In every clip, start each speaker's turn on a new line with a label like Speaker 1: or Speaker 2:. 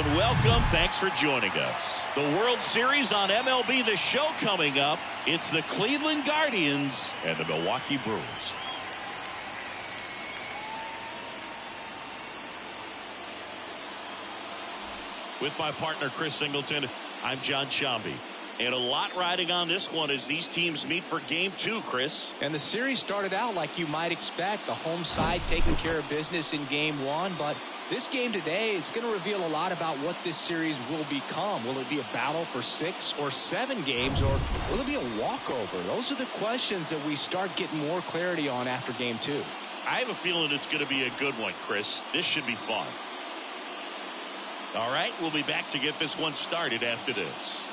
Speaker 1: and welcome. Thanks for joining us. The World Series on MLB The Show coming up. It's the Cleveland Guardians and the Milwaukee Brewers. With my partner Chris Singleton, I'm John Shambi. And a lot riding on this one as these teams meet for game 2, Chris.
Speaker 2: And the series started out like you might expect. The home side taking care of business in game 1. But this game today is going to reveal a lot about what this series will become. Will it be a battle for 6 or 7 games, or will it be a walkover? Those are the questions that we start getting more clarity on after game 2.
Speaker 1: I have a feeling it's going to be a good one, Chris. This should be fun. All right, we'll be back to get this one started after this.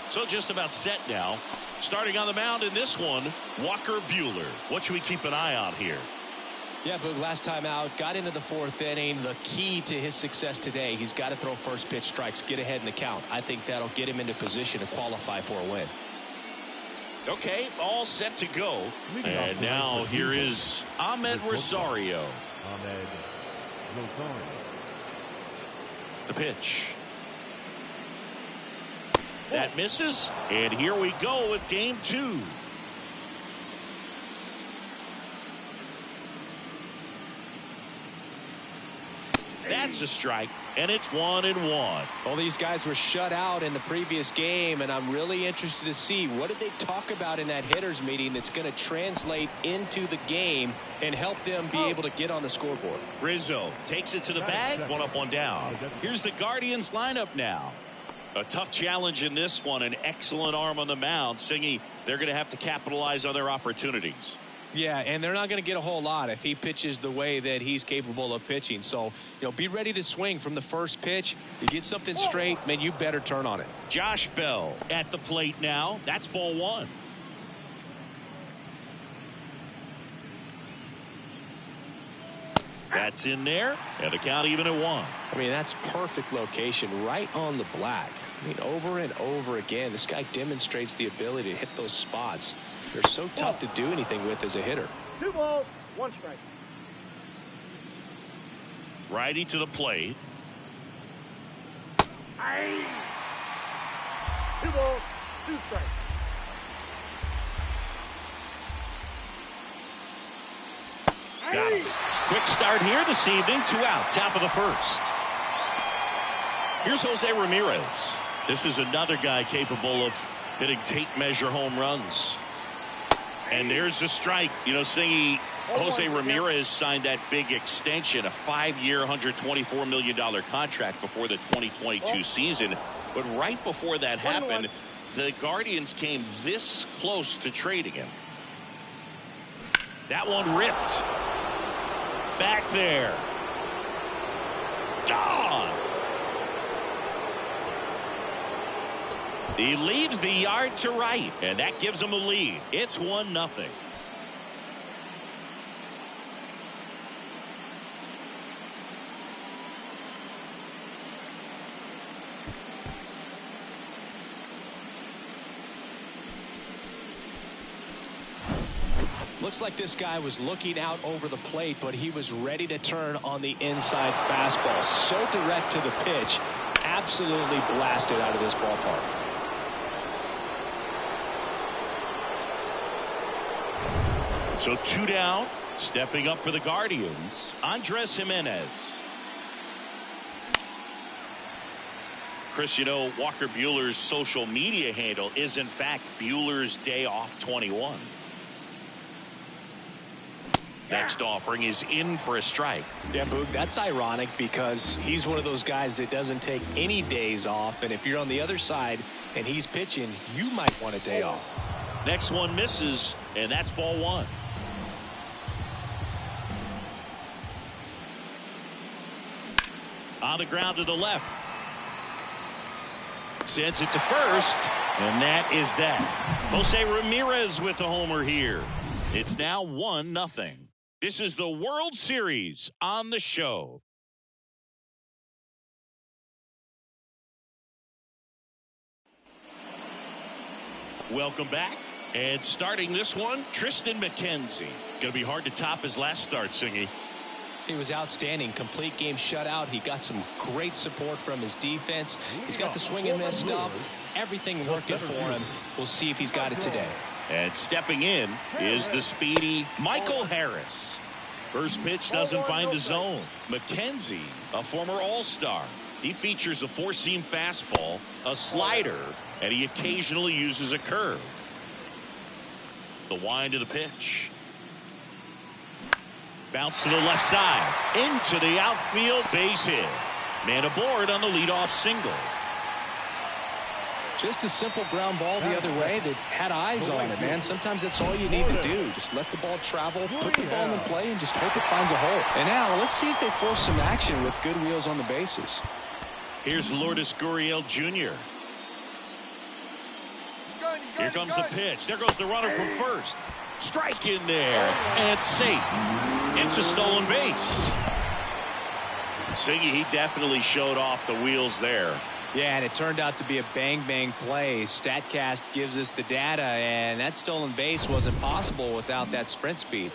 Speaker 1: So just about set now. Starting on the mound in this one, Walker Buehler. What should we keep an eye on here?
Speaker 2: Yeah, Boog, last time out, got into the 4th inning. The key to his success today, he's got to throw first pitch strikes, get ahead in the count. I think that'll get him into position to qualify for a win.
Speaker 1: Okay, all set to go. And now here is Ahmed Rosario. The pitch. That misses, and here we go with game 2. That's a strike, and it's 1-1.
Speaker 2: Well, these guys were shut out in the previous game, and I'm really interested to see what did they talk about in that hitters meeting that's going to translate into the game and help them be able to get on the scoreboard.
Speaker 1: Rizzo takes it to the bag, 1 up, 1 down. Here's the Guardians lineup now. A tough challenge in this one, an excellent arm on the mound. Singy, they're going to have to capitalize on their opportunities.
Speaker 2: Yeah, and they're not going to get a whole lot if he pitches the way that he's capable of pitching. So, be ready to swing from the first pitch. You get something straight, man, you better turn on it.
Speaker 1: Josh Bell at the plate now. That's ball 1. That's in there, and the count even at 1.
Speaker 2: I mean, that's perfect location, right on the black. I mean, over and over again, this guy demonstrates the ability to hit those spots. They're so tough to do anything with as a hitter.
Speaker 3: 2 balls, 1 strike.
Speaker 1: Righty to the plate.
Speaker 3: 2 balls, 2 strikes.
Speaker 1: Got him. Quick start here this evening. 2 out, top of the 1st. Here's Jose Ramirez. This is another guy capable of hitting tape measure home runs. And there's a strike. Singy, Jose Ramirez signed that big extension, a 5-year, $124 million contract before the 2022 season. But right before that happened, the Guardians came this close to trading him. That one ripped. Back there. Gone. He leaves the yard to right, and that gives him a lead. It's 1-0.
Speaker 2: Looks like this guy was looking out over the plate, but he was ready to turn on the inside fastball. So direct to the pitch, absolutely blasted out of this ballpark.
Speaker 1: So 2 down, stepping up for the Guardians, Andres Jimenez. Chris, Walker Buehler's social media handle is in fact Buehler's Day Off 21. Next offering is in for a strike.
Speaker 2: Yeah, Boog, that's ironic because he's one of those guys that doesn't take any days off. And if you're on the other side and he's pitching, you might want a day off.
Speaker 1: Next one misses, and that's ball 1. On the ground to the left. Sends it to first, and that is that. Jose Ramirez with the homer here. It's now 1-0. This is the World Series on the show. Welcome back. And starting this one, Tristan McKenzie. Going to be hard to top his last start, Singy.
Speaker 2: He was outstanding. Complete game shutout. He got some great support from his defense. He's got the swing and miss stuff. Everything working for him. We'll see if he's got it today.
Speaker 1: And stepping in is the speedy Michael Harris. First pitch doesn't find the zone. McKenzie, a former All-Star. He features a four-seam fastball, a slider, and he occasionally uses a curve. The wind of the pitch. Bounce to the left side. Into the outfield, base hit. Man aboard on the leadoff single.
Speaker 2: Just a simple ground ball the other way that had eyes on it, man. Sometimes that's all you need to do. Just let the ball travel, put the ball in play, and just hope it finds a hole. And now let's see if they force some action with good wheels on the bases.
Speaker 1: Here's Lourdes Gurriel Jr. Here comes the pitch. There goes the runner from first. Strike in there, and it's safe. It's a stolen base. Siggy, he definitely showed off the wheels there.
Speaker 2: Yeah, and it turned out to be a bang-bang play. StatCast gives us the data, and that stolen base wasn't possible without that sprint speed.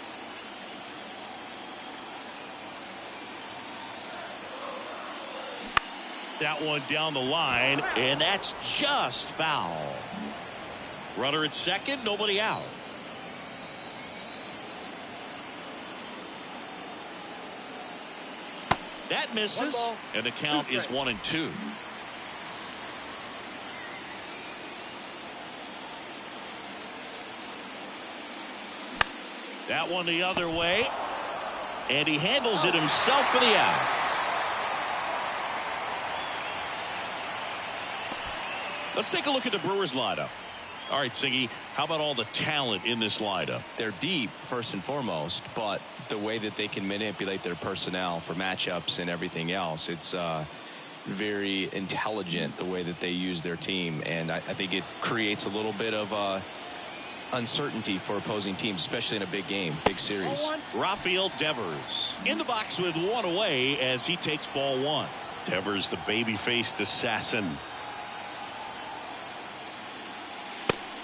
Speaker 1: That one down the line, and that's just foul. Runner at second, nobody out. That misses, and the count is 1-2. That one the other way, and he handles it himself for the out. Let's take a look at the Brewers lineup. All right, Siggy, how about all the talent in this lineup?
Speaker 2: They're deep, first and foremost, but the way that they can manipulate their personnel for matchups and everything else, it's very intelligent the way that they use their team, and I think it creates a little bit of uncertainty for opposing teams, especially in a big game, big series.
Speaker 1: Rafael Devers in the box with one away as he takes ball one. Devers, the baby-faced assassin.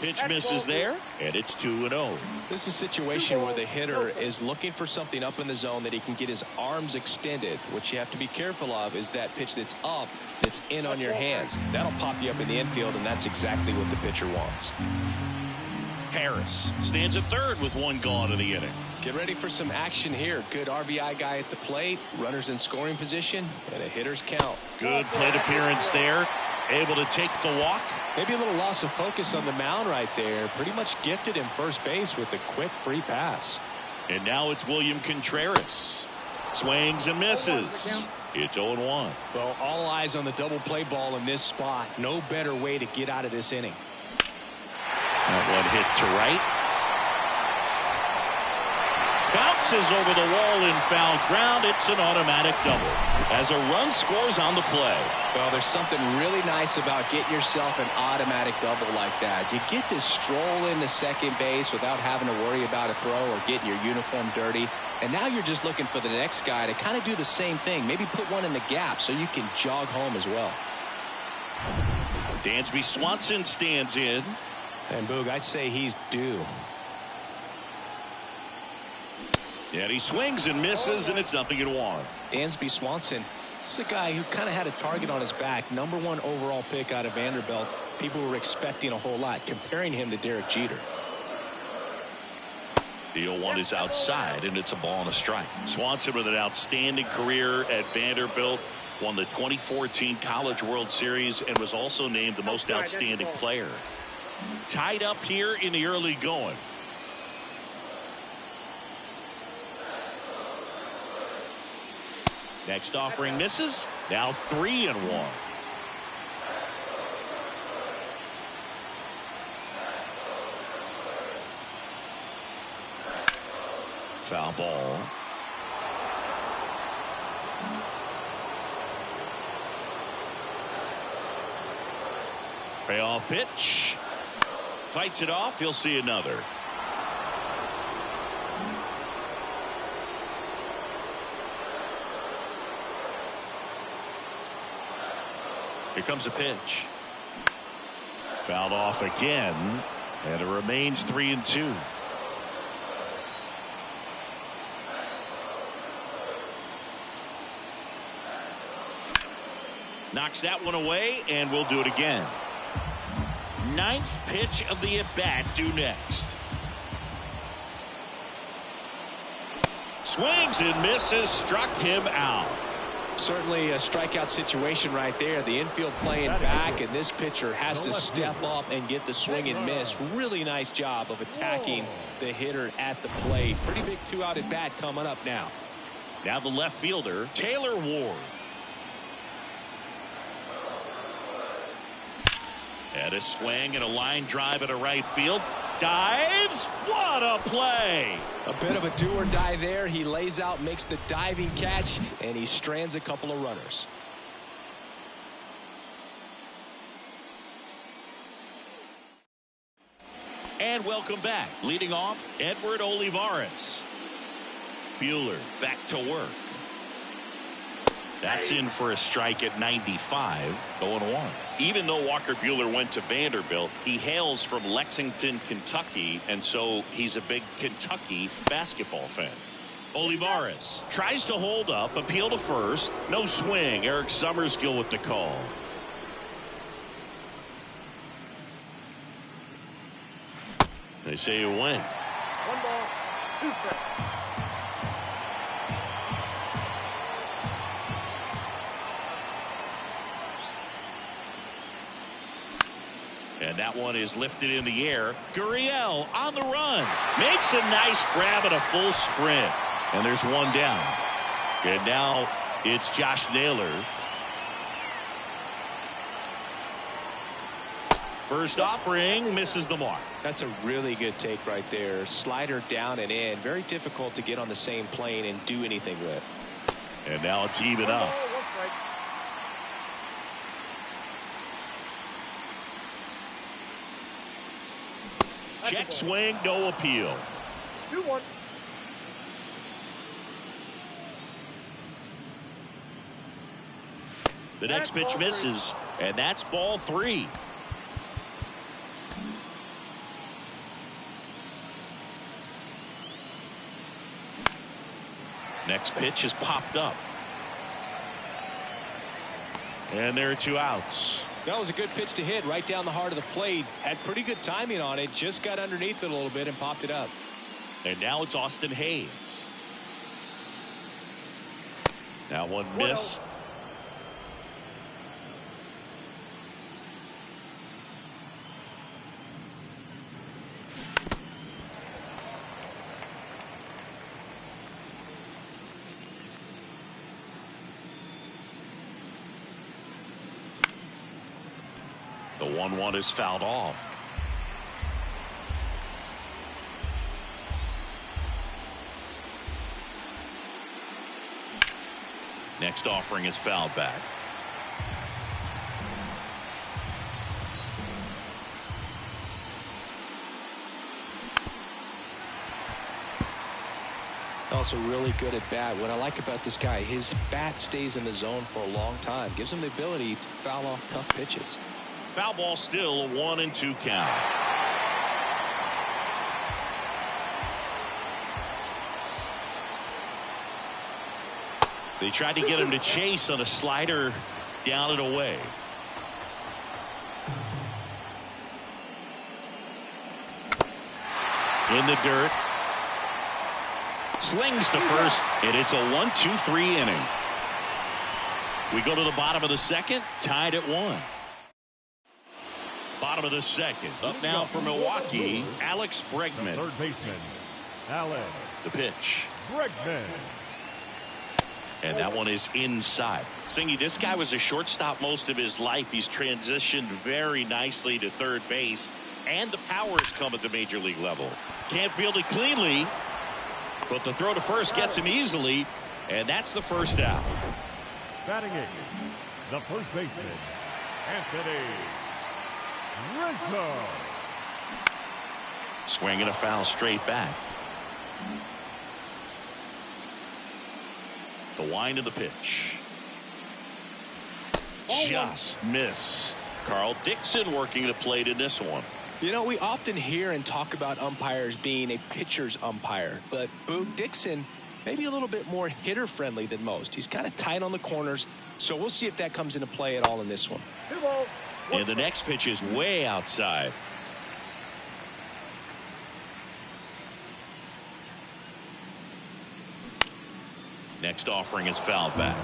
Speaker 1: Pitch misses there, and it's 2-0.
Speaker 2: This is a situation where the hitter is looking for something up in the zone that he can get his arms extended. What you have to be careful of is that pitch that's up, that's in on your hands. That'll pop you up in the infield, and that's exactly what the pitcher wants.
Speaker 1: Harris stands at third with one gone in the inning.
Speaker 2: Get ready for some action here. Good RBI guy at the plate, runners in scoring position, and a hitter's count.
Speaker 1: Good plate appearance there. Able to take the walk.
Speaker 2: Maybe a little loss of focus on the mound right there. Pretty much gifted him first base with a quick free pass.
Speaker 1: And now it's William Contreras. Swings and misses. It's 0-1.
Speaker 2: Well, all eyes on the double play ball in this spot. No better way to get out of this inning.
Speaker 1: That one hit to right. Bounces over the wall in foul ground. It's an automatic double as a run scores on the play.
Speaker 2: Well, there's something really nice about getting yourself an automatic double like that. You get to stroll into second base without having to worry about a throw or getting your uniform dirty. And now you're just looking for the next guy to kind of do the same thing. Maybe put one in the gap so you can jog home as well.
Speaker 1: Dansby Swanson stands in.
Speaker 2: And Boog, I'd say he's due.
Speaker 1: And he swings and misses, and it's 0-1.
Speaker 2: Dansby Swanson, this is a guy who kind of had a target on his back. #1 overall pick out of Vanderbilt. People were expecting a whole lot, comparing him to Derek Jeter.
Speaker 1: The 0-1 is outside, and it's a ball and a strike. Swanson with an outstanding career at Vanderbilt. Won the 2014 College World Series and was also named the most outstanding player. Tied up here in the early going. Next offering misses. Now 3-1. Foul ball. Payoff pitch. Fights it off. He'll see another. Here comes a pitch. Fouled off again. And it remains 3-2. Knocks that one away, and we'll do it again. Ninth pitch of the at-bat due next. Swings and misses, struck him out.
Speaker 2: Certainly a strikeout situation right there. The infield playing back, and this pitcher has to step up and get the swing and miss. Really nice job of attacking the hitter at the plate. Pretty big two-out at bat coming up now.
Speaker 1: Now the left fielder, Taylor Ward. And a swing and a line drive at a right field. Dives. What a play.
Speaker 2: A bit of a do or die there. He lays out, makes the diving catch, and he strands a couple of runners.
Speaker 1: And welcome back. Leading off, Edward Olivares. Buehler back to work. That's in for a strike at 95, 0-1. Even though Walker Buehler went to Vanderbilt, he hails from Lexington, Kentucky, and so he's a big Kentucky basketball fan. Olivares tries to hold up, appeal to first. No swing. Eric Summerskill with the call. They say you win.
Speaker 3: 1 ball, 2 strikes.
Speaker 1: And that one is lifted in the air. Gurriel on the run. Makes a nice grab at a full sprint. And there's one down. And now it's Josh Naylor. First offering misses the mark.
Speaker 2: That's a really good take right there. Slider down and in. Very difficult to get on the same plane and do anything with.
Speaker 1: And now it's even up.
Speaker 3: 1 strike.
Speaker 1: Check swing, no appeal.
Speaker 3: 2-1.
Speaker 1: The next pitch misses, and that's ball 3. Next pitch is popped up. And there are 2 outs.
Speaker 2: That was a good pitch to hit right down the heart of the plate. Had pretty good timing on it. Just got underneath it a little bit and popped it up.
Speaker 1: And now it's Austin Hayes. That one missed. The 1-1 is fouled off. Next offering is fouled back.
Speaker 2: Also really good at bat. What I like about this guy, his bat stays in the zone for a long time. Gives him the ability to foul off tough pitches.
Speaker 1: Foul ball still, a 1-2 count. They tried to get him to chase on a slider down and away. In the dirt. Slings to first, and it's a 1-2-3 inning. We go to the bottom of the second, tied at 1. Bottom of the second. Up now for Milwaukee, Alex Bregman.
Speaker 4: Third baseman, Alex.
Speaker 1: The pitch.
Speaker 4: Bregman.
Speaker 1: And that one is inside. Singy, this guy was a shortstop most of his life. He's transitioned very nicely to third base. And the powers come at the major league level. Can't field it cleanly. But the throw to first gets him easily. And that's the first out.
Speaker 4: Batting it, the first baseman, Anthony Rizzo.
Speaker 1: Swinging a foul straight back. The wind of the pitch. Just missed. Carl Dixon working the plate in this one.
Speaker 2: You know, we often hear and talk about umpires being a pitcher's umpire, but Boog Dixon maybe a little bit more hitter-friendly than most. He's kind of tight on the corners, so we'll see if that comes into play at all in this one.
Speaker 3: 2 balls.
Speaker 1: And the next pitch is way outside. Next offering is fouled back.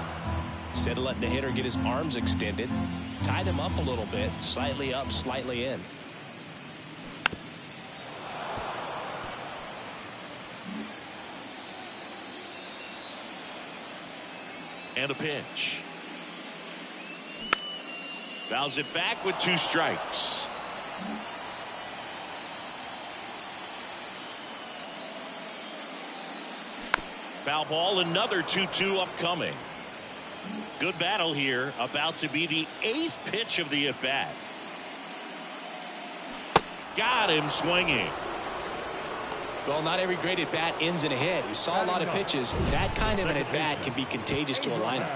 Speaker 2: Instead of letting the hitter get his arms extended, tied him up a little bit, slightly up, slightly in.
Speaker 1: And a pitch. Fouls it back with 2 strikes. Foul ball, another 2-2 upcoming. Good battle here, about to be the 8th pitch of the at-bat. Got him swinging.
Speaker 2: Well, not every great at-bat ends in a hit. He saw a lot of pitches. That kind of an at-bat can be contagious to a lineup.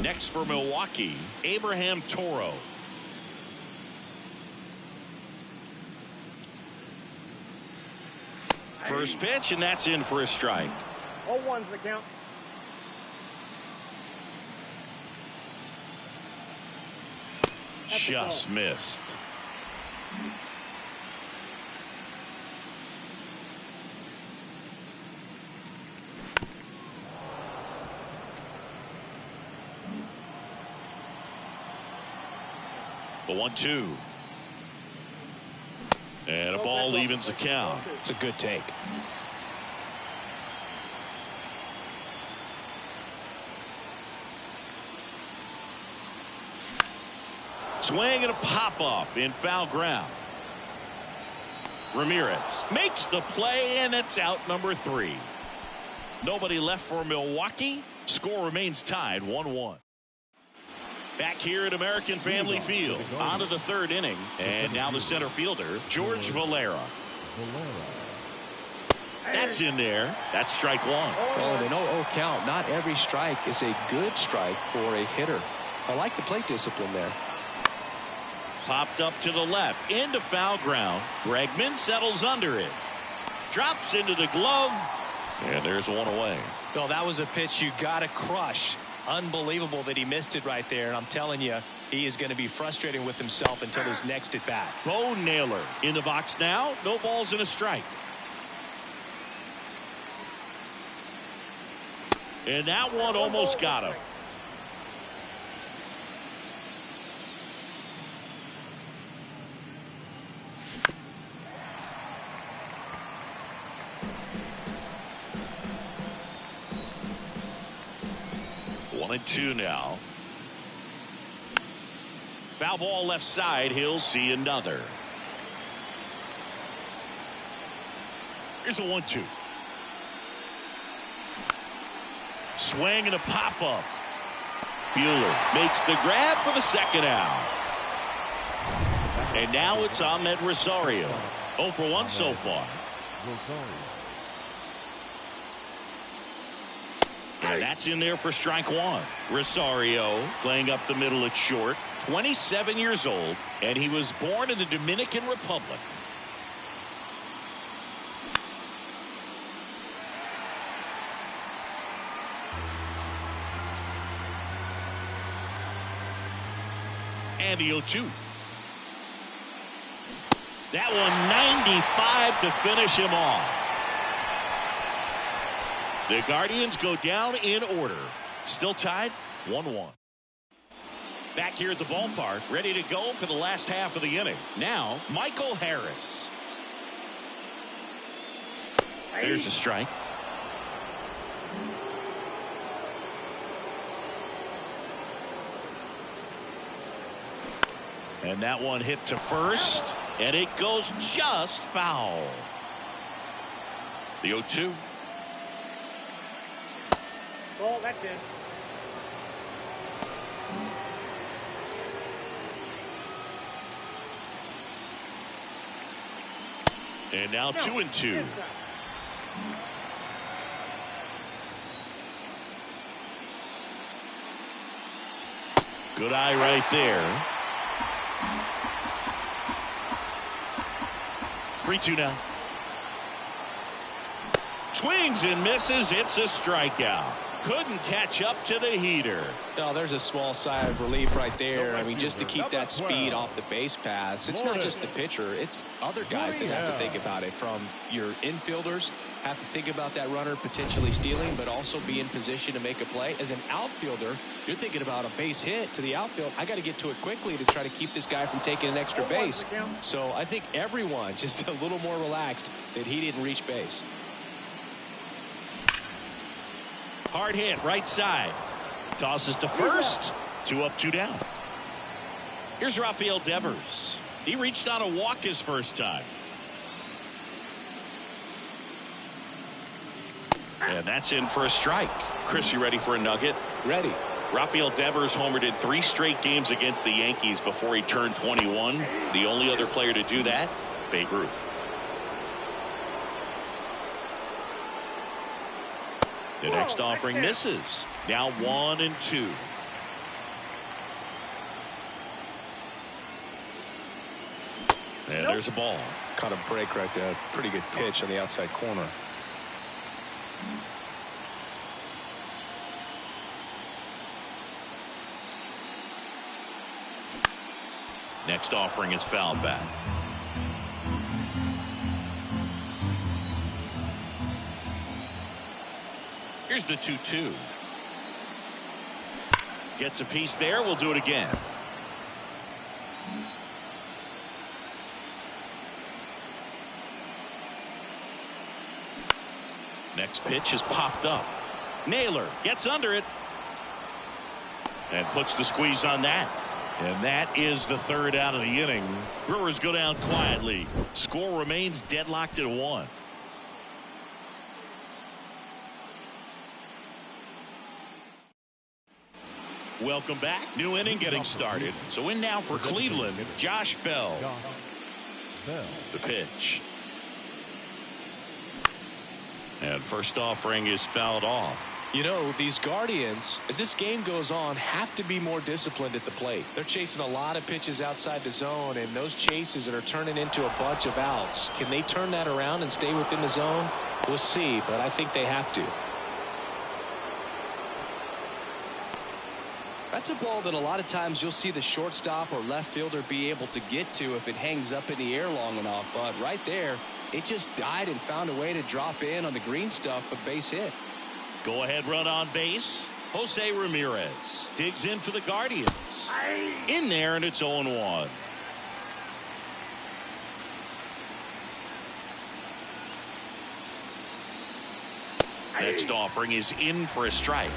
Speaker 1: Next for Milwaukee, Abraham Toro. First pitch, and that's in for a strike.
Speaker 3: 0-1's the count.
Speaker 1: Just missed. The 1-2. And a ball evens the count.
Speaker 2: It's a good take.
Speaker 1: Swing and a pop-up in foul ground. Ramirez makes the play, and it's out number 3. Nobody left for Milwaukee. Score remains tied 1-1. Back here at American Family Field, on to the 3rd inning, and now the center fielder, George Valera. That's in there. That's strike 1.
Speaker 2: Oh, the 0-0 count. Not every strike is a good strike for a hitter. I like the plate discipline there.
Speaker 1: Popped up to the left, into foul ground. Bregman settles under it. Drops into the glove, and there's one away.
Speaker 2: Well, that was a pitch you got to crush. Unbelievable that he missed it right there, and I'm telling you, he is going to be frustrating with himself until his next at bat.
Speaker 1: Bo Naylor in the box now. No balls and a strike. And that one almost got him. One and 2 now. Foul ball left side. He'll see another. Here's a 1-2. Swing and a pop-up. Buehler makes the grab for the 2nd out. And now it's Ahmed Rosario. 0 for 1 so far. And that's in there for strike 1. Rosario playing up the middle at short. 27 years old, and he was born in the Dominican Republic. And the 0-2. That one 95 to finish him off. The Guardians go down in order. Still tied 1-1. Back here at the ballpark, ready to go for the last half of the inning. Now, Michael Harris. There's a strike. And that one hit to first, and it goes just foul. The 0-2.
Speaker 3: Ball, that's in.
Speaker 1: And now 2-2. Good eye right there. 3-2 now. Swings and misses. It's a strikeout. Couldn't catch up to the heater.
Speaker 2: Oh, there's a small sigh of relief right there. I mean, just to keep that speed off the base paths. It's not just the pitcher. It's other guys that have to think about it. From your infielders have to think about that runner potentially stealing, but also be in position to make a play. As an outfielder, you're thinking about a base hit to the outfield. I got to get to it quickly to try to keep this guy from taking an extra base. So I think everyone just a little more relaxed that he didn't reach base.
Speaker 1: Hard hit right side. Tosses to first. 2 up, 2 down. Here's Rafael Devers. He reached on a walk his first time. And that's in for a strike. Chris, you ready for a nugget?
Speaker 2: Ready.
Speaker 1: Rafael Devers homered in 3 straight games against the Yankees before he turned 21. The only other player to do that, Babe Ruth. The next offering misses. Now 1-2. And there's a ball.
Speaker 2: Caught a break right there. Pretty good pitch on the outside corner.
Speaker 1: Next offering is fouled back. Here's the 2-2. Gets a piece there. We'll do it again. Next pitch is popped up. Naylor gets under it and puts the squeeze on that. And that is the 3rd out of the inning. Brewers go down quietly. Score remains deadlocked at 1. Welcome back. New inning getting started. So in now for Cleveland, Josh Bell. The pitch. And first offering is fouled off.
Speaker 2: You know, these Guardians, as this game goes on, have to be more disciplined at the plate. They're chasing a lot of pitches outside the zone, and those chases that are turning into a bunch of outs. Can they turn that around and stay within the zone? We'll see, but I think they have to. That's a ball that a lot of times you'll see the shortstop or left fielder be able to get to if it hangs up in the air long enough. But right there, it just died and found a way to drop in on the green stuff, a base hit.
Speaker 1: Go ahead run on base. Jose Ramirez digs in for the Guardians. In there, and it's 0-1. Next offering is in for a strike.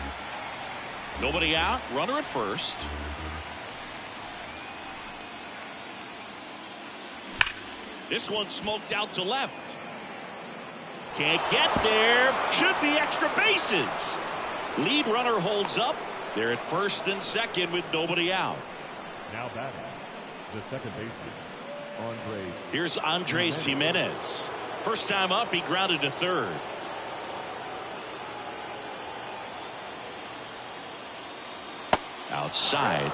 Speaker 1: Nobody out. Runner at first. This one smoked out to left. Can't get there. Should be extra bases. Lead runner holds up. They're at first and second with nobody out.
Speaker 4: Now batting, the second baseman, Andres.
Speaker 1: Here's Andres Jimenez. First time up, he grounded to third. Outside.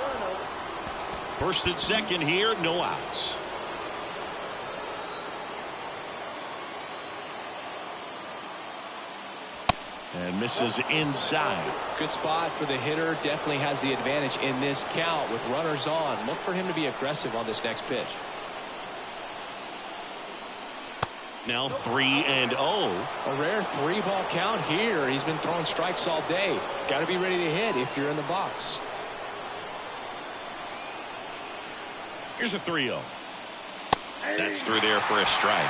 Speaker 1: First and second here, no outs. And misses inside.
Speaker 2: Good spot for the hitter. Definitely has the advantage in this count with runners on. Look for him to be aggressive on this next pitch.
Speaker 1: Now 3-0.
Speaker 2: A rare 3-ball count here. He's been throwing strikes all day. Got to be ready to hit if you're in the box.
Speaker 1: Here's a 3-0. That's through there for a strike.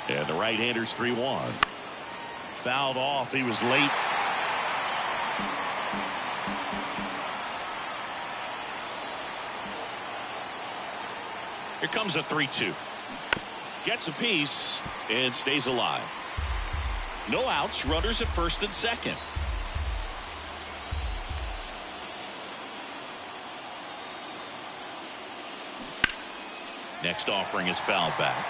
Speaker 1: And the right-hander's 3-1. Fouled off. He was late. Here comes a 3-2. Gets a piece and stays alive. No outs. Runners at first and second. Next offering is fouled back.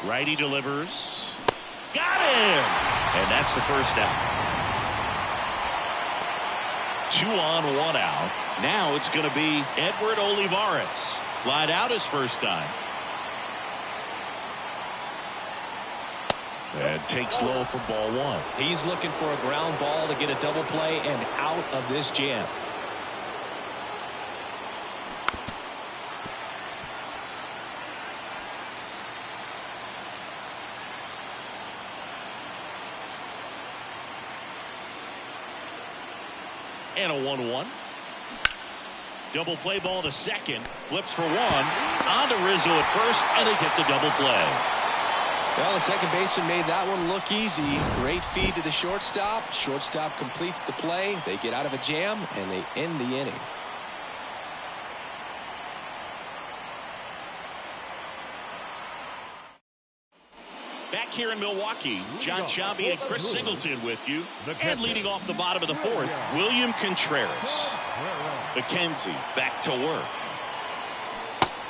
Speaker 1: Righty delivers. Got him! And that's the first out. 2 on, 1 out. Now it's going to be Edward Olivares. Flied out his first time. And takes low for ball 1.
Speaker 2: He's looking for a ground ball to get a double play and out of this jam.
Speaker 1: And a 1-1. Double play ball to second. Flips for 1. On to Rizzo at first, and they get the double play.
Speaker 2: Well, the second baseman made that one look easy. Great feed to the shortstop. Shortstop completes the play. They get out of a jam, and they end the inning.
Speaker 1: Back here in Milwaukee, John Chambi and Chris Singleton with you. And leading off the bottom of the fourth, William Contreras. McKenzie back to work.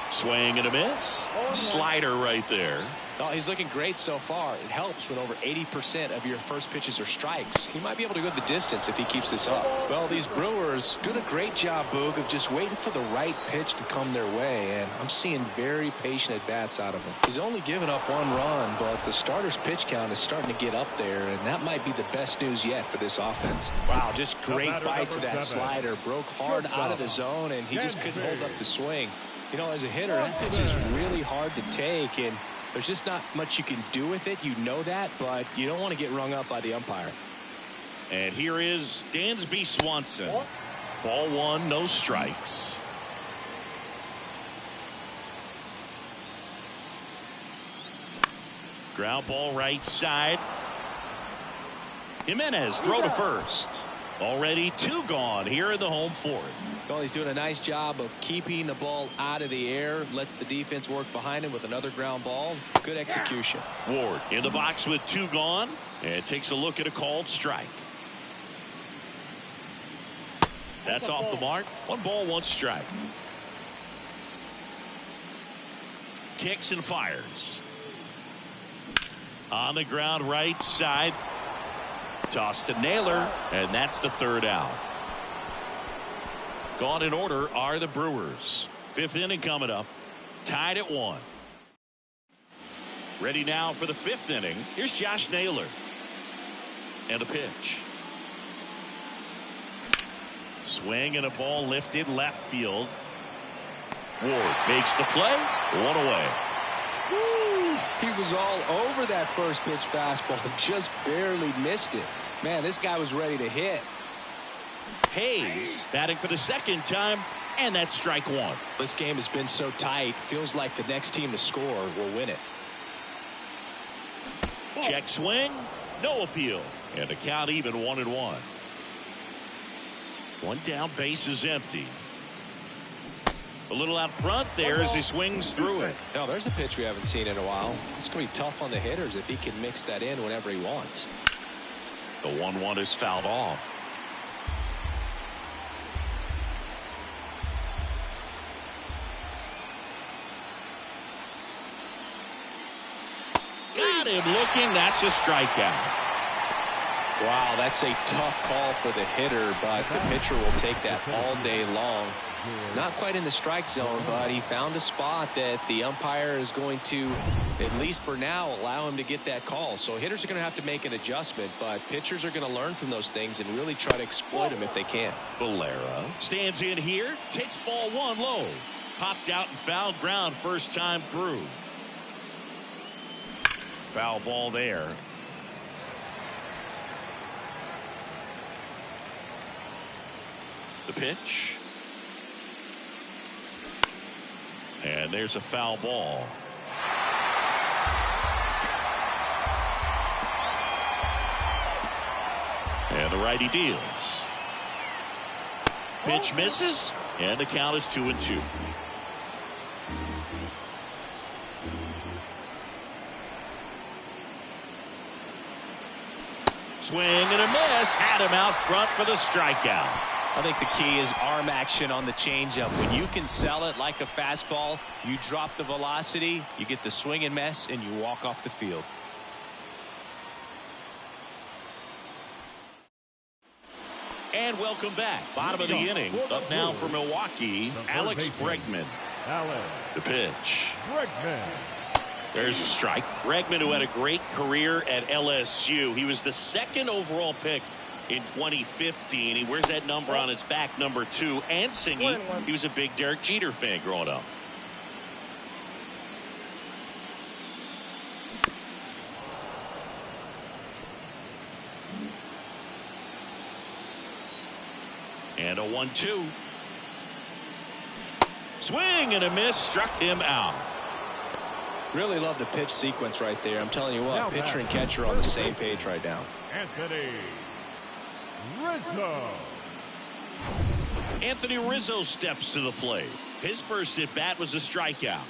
Speaker 1: Swing and a miss. Slider right there.
Speaker 2: Oh, he's looking great so far. It helps when over 80% of your first pitches are strikes. He might be able to go the distance if he keeps this up. Well, these Brewers doing a great job, Boog, of just waiting for the right pitch to come their way, and I'm seeing very patient at-bats out of him. He's only given up 1 run, but the starter's pitch count is starting to get up there, and that might be the best news yet for this offense. Wow, just great bite to that slider. Broke hard out of the zone, and he just couldn't hold up the swing. You know, as a hitter, that pitch is really hard to take, and there's just not much you can do with it. You know that, but you don't want to get rung up by the umpire.
Speaker 1: And here is Dansby Swanson. Ball 1, no strikes. Ground ball right side. Jimenez throw to first. Already 2 gone here in the home fourth.
Speaker 2: Well, he's doing a nice job of keeping the ball out of the air. Lets the defense work behind him with another ground ball. Good execution.
Speaker 1: Ward in the box with 2 gone. And takes a look at a called strike. That's off the mark. 1 ball, 1 strike. Kicks and fires. On the ground right side. Toss to Naylor. And that's the 3rd out. Gone in order are the Brewers. 5th inning coming up. Tied at 1. Ready now for the 5th inning. Here's Josh Naylor. And a pitch. Swing and a ball lifted left field. Ward makes the play. 1 away.
Speaker 2: Woo! He was all over that first pitch fastball. Just barely missed it. Man, this guy was ready to hit.
Speaker 1: Hayes batting for the 2nd time, and that's strike 1.
Speaker 2: This game has been so tight. Feels like the next team to score will win it.
Speaker 1: Check swing, no appeal, and the count even 1-1. 1 down, base is empty. A little out front there as he swings through it.
Speaker 2: Now there's a pitch we haven't seen in a while. It's going to be tough on the hitters if he can mix that in whenever he wants.
Speaker 1: The 1-1 is fouled off. Got him looking. That's a strikeout.
Speaker 2: Wow, that's a tough call for the hitter, but the pitcher will take that all day long. Not quite in the strike zone, but he found a spot that the umpire is going to, at least for now, allow him to get that call. So hitters are going to have to make an adjustment, but pitchers are going to learn from those things and really try to exploit them if they can.
Speaker 1: Valera stands in here, takes ball 1 low. Popped out and fouled ground first time through. Foul ball there. The pitch. And there's a foul ball. And the righty deals. Pitch misses, and the count is 2-2. Swing and a miss. Had him out front for the strikeout.
Speaker 2: I think the key is arm action on the changeup. When you can sell it like a fastball, you drop the velocity, you get the swing and miss, and you walk off the field.
Speaker 1: And welcome back. Bottom of the inning. Up now for Milwaukee, Alex Bregman. The pitch. There's a strike. Bregman, who had a great career at LSU. He was the second overall pick in 2015. He wears that number on his back, number 2. And singing, he was a big Derek Jeter fan growing up. And a 1-2. Swing and a miss. Struck him out.
Speaker 2: Really love the pitch sequence right there. I'm telling you what, pitcher and catcher are on the same page right now.
Speaker 4: Anthony Rizzo.
Speaker 1: Anthony Rizzo steps to the plate. His first at bat was a strikeout.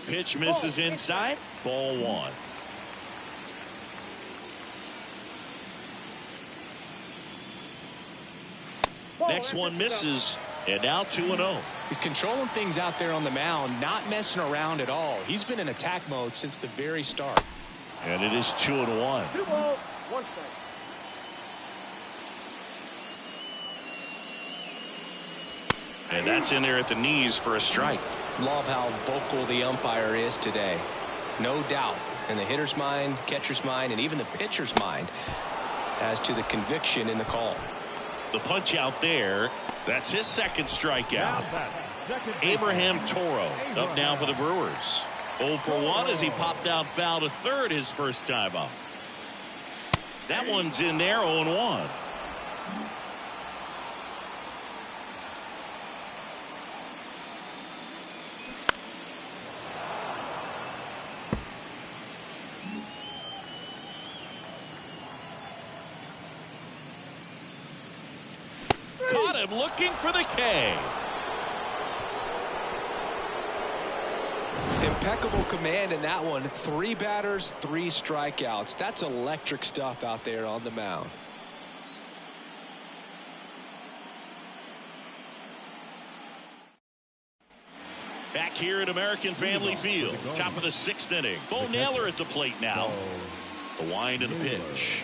Speaker 1: Pitch misses inside. Ball 1. Next one misses, and now 2-0.
Speaker 2: He's controlling things out there on the mound, not messing around at all. He's been in attack mode since the very start.
Speaker 1: And it is 2-1.
Speaker 3: 2 balls, 1 strike.
Speaker 1: And that's in there at the knees for a strike.
Speaker 2: Love how vocal the umpire is today. No doubt in the hitter's mind, catcher's mind, and even the pitcher's mind as to the conviction in the call.
Speaker 1: The punch out there. That's his second strikeout. Abraham Toro up now for the Brewers. 0 for 1 as he popped out foul to third his first time up. That one's in there, 0-1. Caught him looking for the K.
Speaker 2: Impeccable command in that one. 3 batters, 3 strikeouts. That's electric stuff out there on the mound.
Speaker 1: Back here at American Family Field, top of the 6th inning. Bo Naylor at the plate now. The wind and the pitch.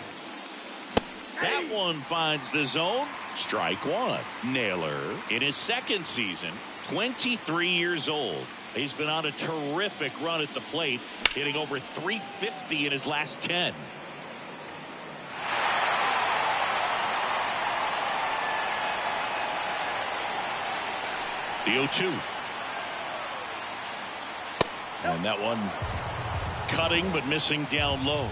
Speaker 1: That one finds the zone. Strike 1. Naylor in his second season, 23 years old. He's been on a terrific run at the plate, hitting over 350 in his last 10. The 0-2. And that one cutting but missing down low.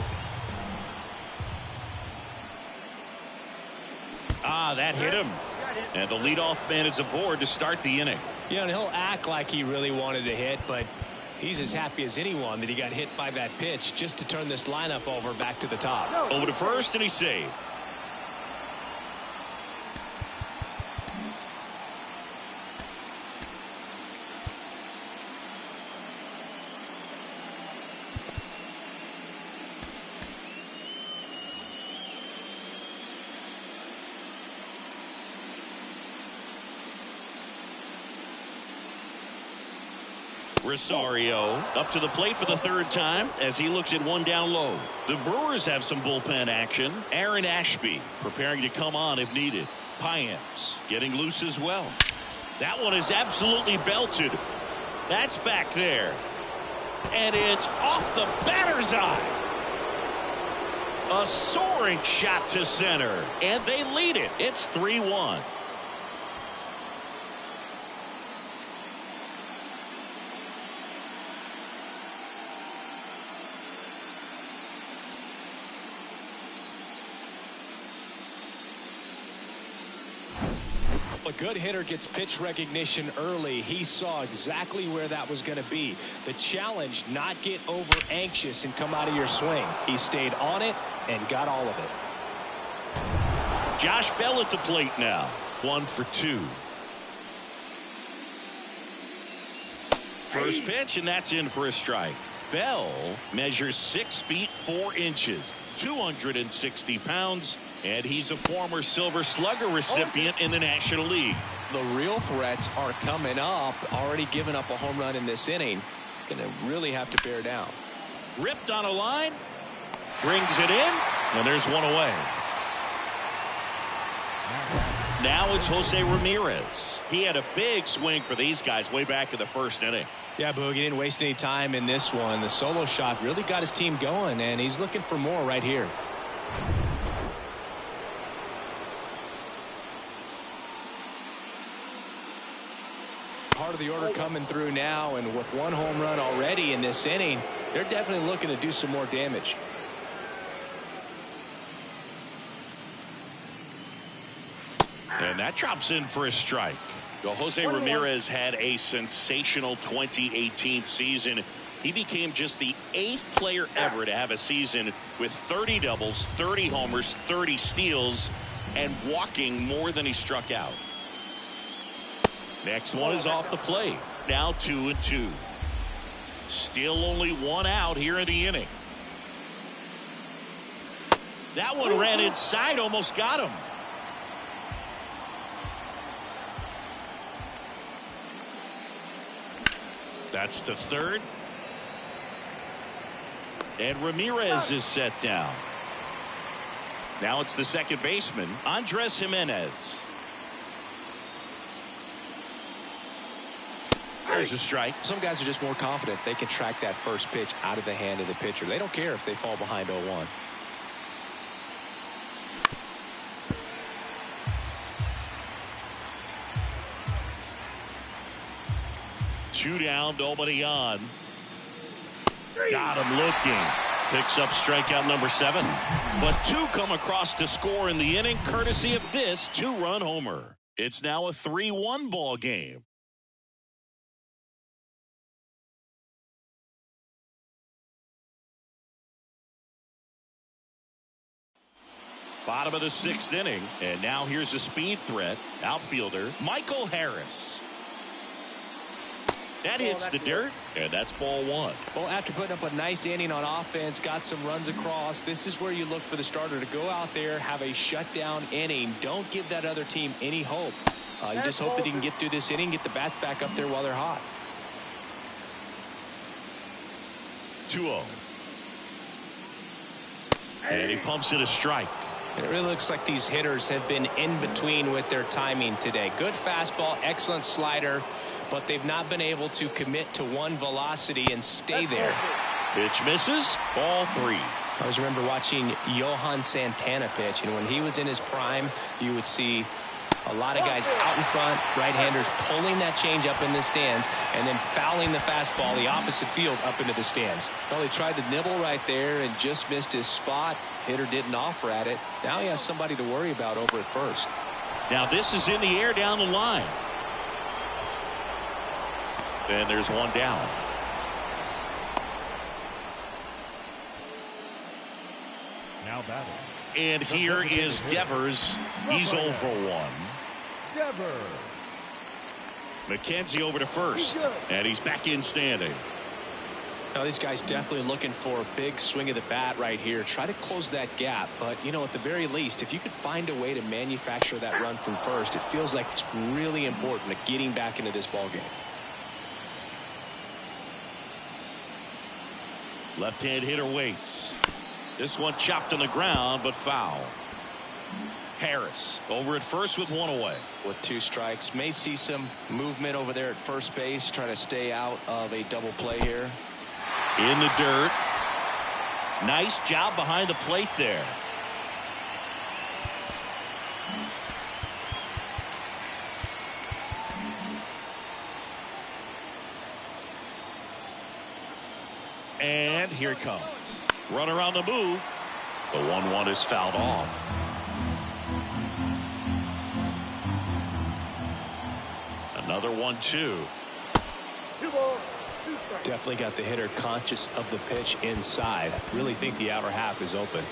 Speaker 1: That hit him. And the leadoff man is aboard to start the inning.
Speaker 2: Yeah, and he'll act like he really wanted to hit, but he's as happy as anyone that he got hit by that pitch just to turn this lineup over back to the top.
Speaker 1: Over to first, and he's saved. Rosario up to the plate for the 3rd time as he looks at one down low. The Brewers have some bullpen action. Aaron Ashby preparing to come on if needed. Payams getting loose as well. That one is absolutely belted. That's back there. And it's off the batter's eye. A soaring shot to center. And they lead it. It's 3-1.
Speaker 2: A good hitter gets pitch recognition early. He saw exactly where that was going to be. The challenge, not get over anxious and come out of your swing. He stayed on it and got all of it.
Speaker 1: Josh Bell at the plate now. 1 for 2. First pitch, and that's in for a strike. Bell measures 6 feet 4 inches, 260 pounds, and he's a former Silver Slugger recipient in the National League.
Speaker 2: The real threats are coming up. Already given up a home run in this inning. He's going to really have to bear down.
Speaker 1: Ripped on a line, brings it in, and there's one away. Now it's Jose Ramirez. He had a big swing for these guys way back in the first inning.
Speaker 2: Yeah, Boog, he didn't waste any time in this one. The solo shot really got his team going, and he's looking for more right here. Part of the order coming through now, and with one home run already in this inning, they're definitely looking to do some more damage.
Speaker 1: And that drops in for a strike. Well, Jose Ramirez had a sensational 2018 season. He became just the 8th player ever to have a season with 30 doubles, 30 homers, 30 steals, and walking more than he struck out. Next one is off the plate. Now 2-2. Still only one out here in the inning. That one ran inside, almost got him. That's to third. And Ramirez is set down. Now it's the second baseman, Andres Jimenez. There's a strike.
Speaker 2: Some guys are just more confident they can track that first pitch out of the hand of the pitcher. They don't care if they fall behind 0-1.
Speaker 1: Two down, nobody on. Got him looking. Picks up strikeout number 7. But 2 come across to score in the inning, courtesy of this 2-run homer. It's now a 3-1 ball game. Bottom of the 6th inning, and now here's a speed threat. Outfielder Michael Harris. That hits the dirt, and that's ball 1.
Speaker 2: Well, after putting up a nice inning on offense, got some runs across, this is where you look for the starter to go out there, have a shutdown inning. Don't give that other team any hope. You just hope that he can get through this inning, get the bats back up there while they're hot.
Speaker 1: 2-0. And he pumps it a strike.
Speaker 2: It really looks like these hitters have been in between with their timing today. Good fastball, excellent slider, but they've not been able to commit to one velocity and stay there.
Speaker 1: Pitch misses, ball 3.
Speaker 2: I always remember watching Johan Santana pitch, and when he was in his prime, you would see a lot of guys out in front, right-handers pulling that change up in the stands and then fouling the fastball the opposite field up into the stands. Well, he tried to nibble right there and just missed his spot. Hitter didn't offer at it. Now he has somebody to worry about over at first.
Speaker 1: Now this is in the air down the line. And there's one down.
Speaker 4: Now batting.
Speaker 1: And here is Devers. He's 0 for 1. McKenzie over to first, and he's back in standing.
Speaker 2: Now these guys definitely looking for a big swing of the bat right here. Try to close that gap, but you know, at the very least, if you could find a way to manufacture that run from first, it feels like it's really important to getting back into this ball game.
Speaker 1: Left-hand hitter waits. This one chopped on the ground, but foul. Harris over at first with one away.
Speaker 2: With 2 strikes, may see some movement over there at first base, try to stay out of a double play here.
Speaker 1: In the dirt. Nice job behind the plate there. And here it comes. Runner on the move. The 1-1 is fouled off. Another 1-2.
Speaker 2: Definitely got the hitter conscious of the pitch inside. Really think the outer half is open.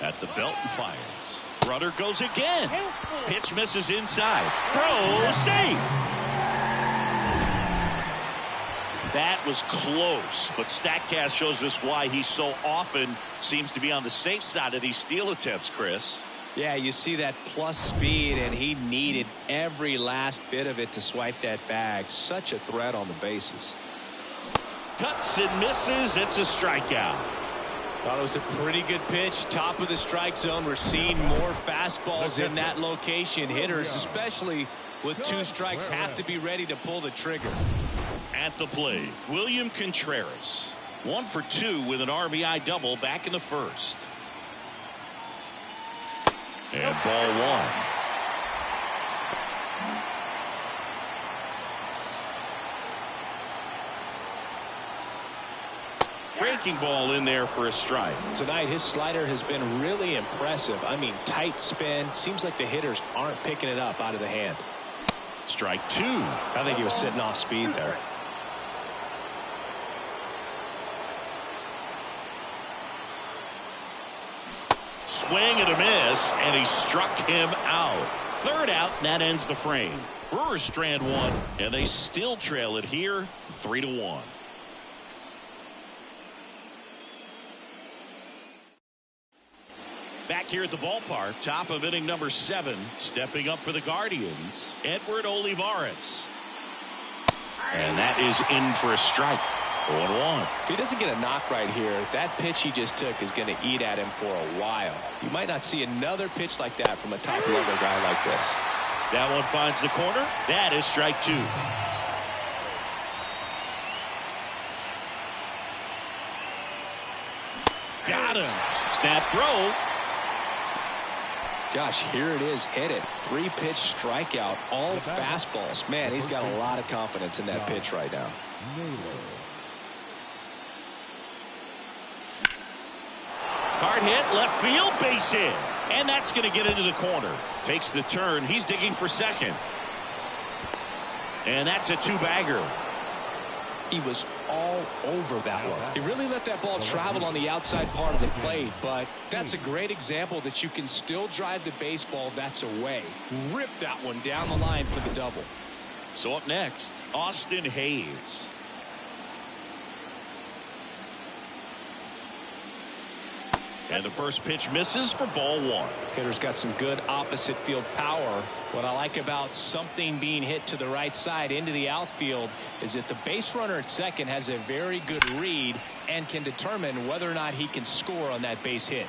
Speaker 1: At the belt and fires. Runner goes again. Pitch misses inside. Throw safe. That was close, but StatCast shows us why he so often seems to be on the safe side of these steal attempts, Chris.
Speaker 2: Yeah, you see that plus speed, and he needed every last bit of it to swipe that bag. Such a threat on the bases.
Speaker 1: Cuts and misses. It's a strikeout.
Speaker 2: Thought it was a pretty good pitch. Top of the strike zone. We're seeing more fastballs in that location. Hitters, especially with 2 strikes, have to be ready to pull the trigger.
Speaker 1: At the plate, William Contreras. 1 for 2 with an RBI double back in the first. And ball 1. Breaking ball in there for a strike.
Speaker 2: Tonight, his slider has been really impressive. I mean, tight spin. Seems like the hitters aren't picking it up out of the hand.
Speaker 1: Strike 2.
Speaker 2: I think he was sitting off speed there.
Speaker 1: Swing and a miss, and he struck him out. 3rd out, and that ends the frame. Brewers strand 1, and they still trail it here 3-1. Back here at the ballpark, top of inning number 7, stepping up for the Guardians, Edward Olivares. And that is in for a strike. 0-1.
Speaker 2: If he doesn't get a knock right here, that pitch he just took is going to eat at him for a while. You might not see another pitch like that from a top-level guy like this.
Speaker 1: That one finds the corner. That is strike 2. Got him. Snap throw.
Speaker 2: Gosh, here it is. Hit it. 3-pitch strikeout. All fastballs. Man, he's got a lot of confidence in that pitch right now.
Speaker 1: Hard hit, left field, base hit. And that's going to get into the corner. Takes the turn. He's digging for second. And that's a 2-bagger.
Speaker 2: He was all over that one. He really let that ball travel on the outside part of the plate, but that's a great example that you can still drive the baseball that's away. Rip that one down the line for the double.
Speaker 1: So up next, Austin Hayes. And the first pitch misses for ball 1.
Speaker 2: Hitter's got some good opposite field power. What I like about something being hit to the right side into the outfield is that the base runner at second has a very good read and can determine whether or not he can score on that base hit.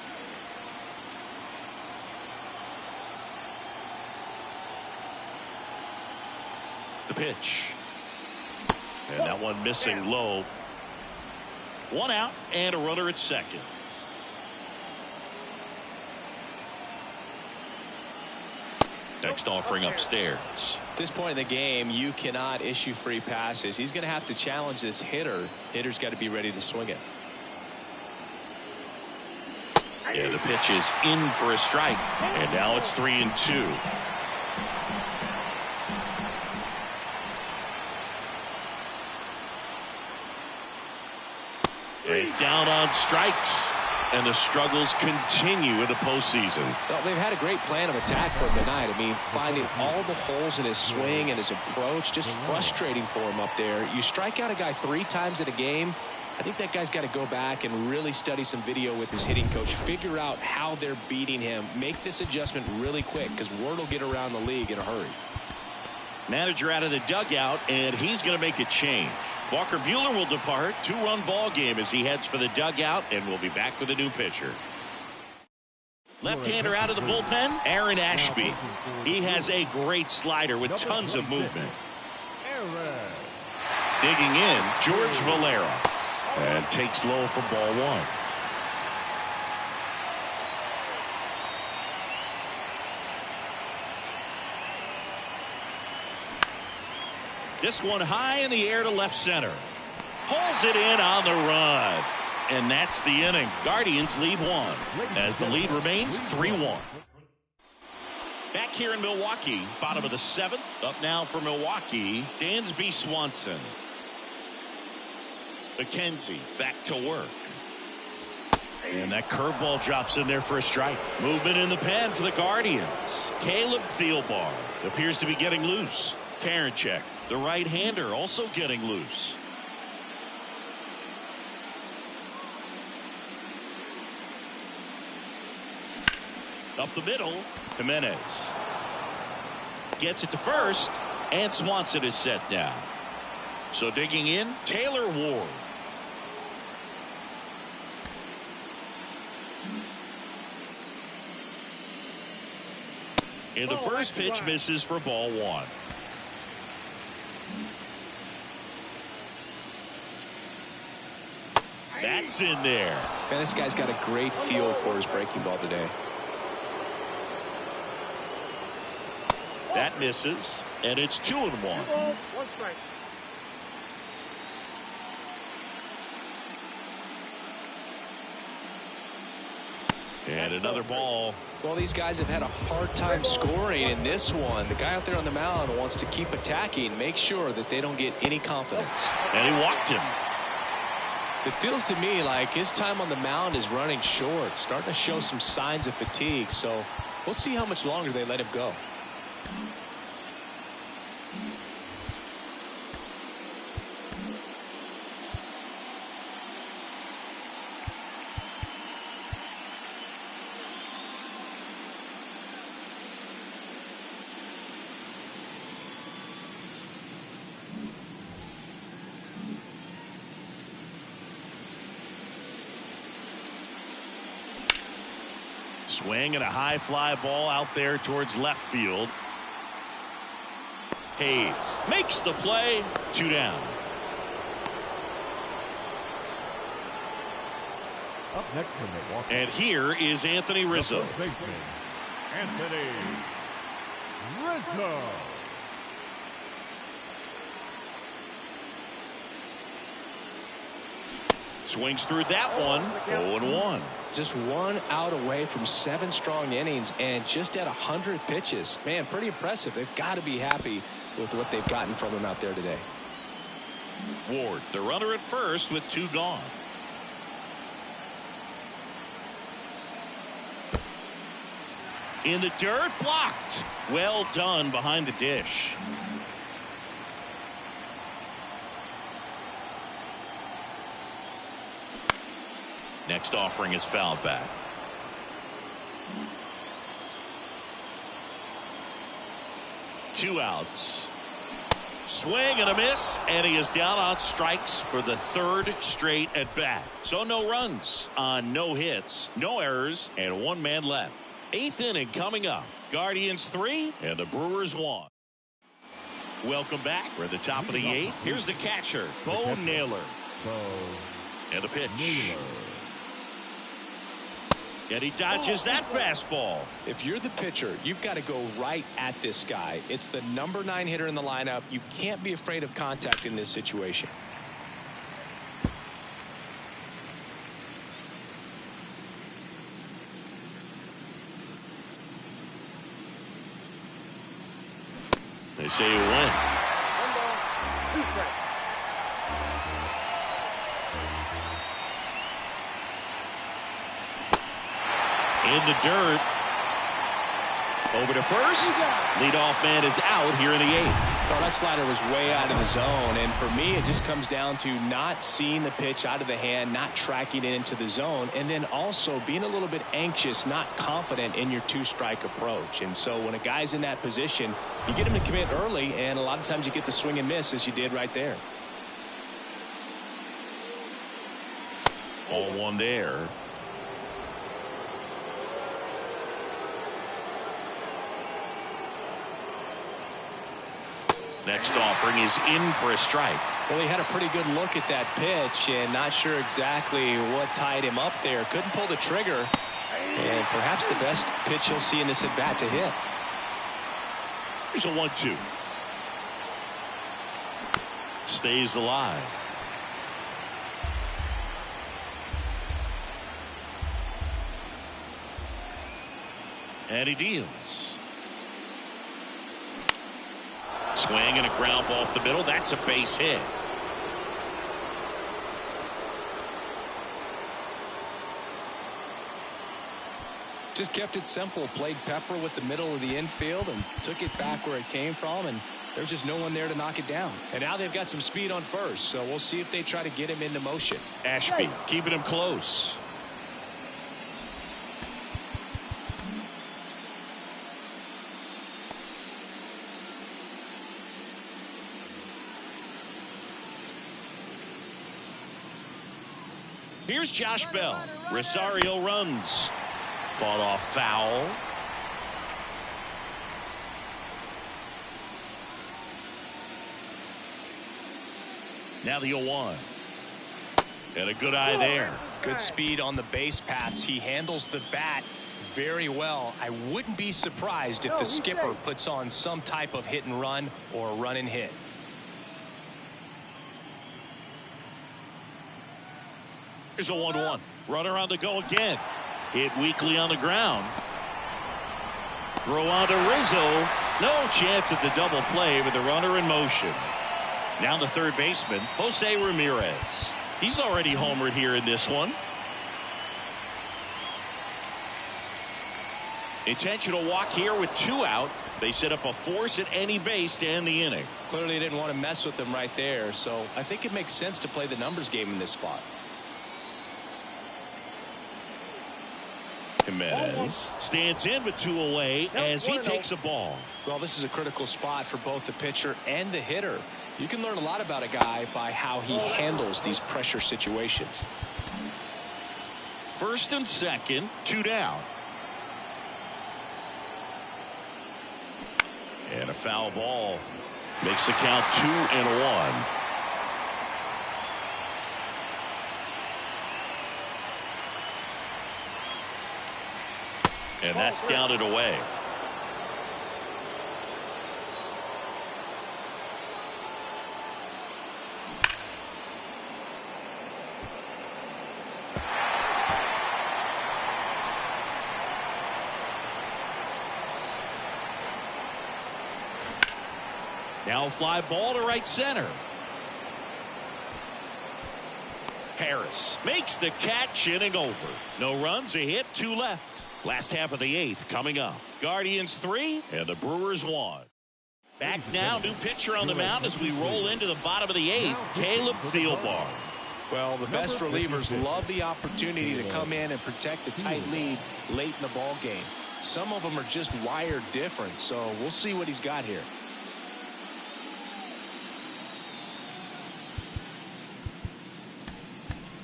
Speaker 1: The pitch. And that one missing low. 1 out and a runner at second. Next offering upstairs.
Speaker 2: At this point in the game, you cannot issue free passes. He's going to have to challenge this hitter. Hitter's got to be ready to swing it.
Speaker 1: Yeah, the pitch is in for a strike. And now it's 3-2. And down on strikes. And the struggles continue in the postseason.
Speaker 2: Well, they've had a great plan of attack for him tonight. I mean, finding all the holes in his swing and his approach, just frustrating for him up there. You strike out a guy 3 times in a game, I think that guy's got to go back and really study some video with his hitting coach, figure out how they're beating him, make this adjustment really quick because word will get around the league in a hurry.
Speaker 1: Manager out of the dugout, and he's going to make a change. Walker Buehler will depart. 2-run ball game as he heads for the dugout, and we'll be back with a new pitcher. Left-hander out of the bullpen, Aaron Ashby. He has a great slider with tons of movement. Digging in, George Valera. And takes low for ball 1. This one high in the air to left center. Pulls it in on the run. And that's the inning. Guardians lead 1 as the lead remains 3-1. Back here in Milwaukee, bottom of the 7th. Up now for Milwaukee, Dansby Swanson. McKenzie back to work. And that curveball drops in there for a strike. Movement in the pen for the Guardians. Caleb Thielbar appears to be getting loose. Karinchak, the right-hander, also getting loose. Up the middle, Jimenez gets it to first, and Swanson is set down. So digging in, Taylor Ward. And the first pitch misses for ball one. That's in there.
Speaker 2: Man, this guy's got a great feel for his breaking ball today.
Speaker 1: That misses, and it's 2-1.
Speaker 3: One strike.
Speaker 1: And another ball.
Speaker 2: Well, these guys have had a hard time scoring in this one. The guy out there on the mound wants to keep attacking, make sure that they don't get any confidence.
Speaker 1: And he walked him.
Speaker 2: It feels to me like his time on the mound is running short, starting to show some signs of fatigue. So we'll see how much longer they let him go.
Speaker 1: Swing and a high fly ball out there towards left field. Hayes makes the play. 2 down.
Speaker 4: Up next from Milwaukee.
Speaker 1: And here is Anthony Rizzo.
Speaker 4: First baseman, Anthony Rizzo.
Speaker 1: Swings through that one. 0-1.
Speaker 2: Just 1 out away from 7 strong innings and just at 100 pitches. Man, pretty impressive. They've got to be happy with what they've gotten from him out there today.
Speaker 1: Ward, the runner at first with 2 gone. In the dirt, blocked. Well done behind the dish. Next offering is fouled back. Two outs. Swing and a miss, and he is down on strikes for the 3rd straight at bat. So no runs on no hits, no errors, and 1 man left. 8th inning coming up. Guardians 3 and the Brewers 1. Welcome back. We're at the top of the 8th. Here's the catcher, Bo Naylor. And the pitch. And he dodges that fastball.
Speaker 2: If you're the pitcher, you've got to go right at this guy. It's the number 9 hitter in the lineup. You can't be afraid of contact in this situation.
Speaker 1: They say you win.
Speaker 3: 1 ball, 2 strikes.
Speaker 1: In the dirt. Over to first. Leadoff man is out here in the 8th.
Speaker 2: Well, that slider was way out of the zone, and for me it just comes down to not seeing the pitch out of the hand, not tracking it into the zone, and then also being a little bit anxious, not confident in your 2-strike approach. And so when a guy's in that position, you get him to commit early, and a lot of times you get the swing and miss as you did right there.
Speaker 1: All 1 there. Next offering is in for a strike.
Speaker 2: Well, he had a pretty good look at that pitch and not sure exactly what tied him up there. Couldn't pull the trigger, and perhaps the best pitch he'll see in this at bat to hit.
Speaker 1: Here's a 1-2. Stays alive. And he deals. Swing and a ground ball up the middle. That's a base hit.
Speaker 2: Just kept it simple. Played pepper with the middle of the infield and took it back where it came from, and there's just no one there to knock it down. And now they've got some speed on first, so we'll see if they try to get him into motion.
Speaker 1: Ashby keeping him close. Here's Josh Bell. Rosario runs. Fought off foul. Now the 0-1. And a good eye there.
Speaker 2: Good speed on the base pass. He handles the bat very well. I wouldn't be surprised if the skipper puts on some type of hit and run or run and hit.
Speaker 1: Here's a 1-1. Runner on the go again. Hit weakly on the ground. Throw on to Rizzo. No chance at the double play with the runner in motion. Now the third baseman, Jose Ramirez. He's already homered here in this one. Intentional walk here with 2 out. They set up a force at any base to end the inning.
Speaker 2: Clearly didn't want to mess with them right there, so I think it makes sense to play the numbers game in this spot.
Speaker 1: Jimenez stands in with 2 away as he takes a ball.
Speaker 2: Well, this is a critical spot for both the pitcher and the hitter. You can learn a lot about a guy by how he handles these pressure situations.
Speaker 1: First and second, 2 down. And a foul ball makes the count 2-1. And that's down and away. Now a fly ball to right center. Harris makes the catch, inning over. No runs, a hit, 2 left. Last half of the 8th coming up. Guardians 3 and the Brewers 1. Back now, new pitcher on the mound as we roll into the bottom of the 8th. Caleb Thielbar.
Speaker 2: Well, the best relievers love the opportunity to come in and protect a tight lead late in the ball game. Some of them are just wired different, so we'll see what he's got here.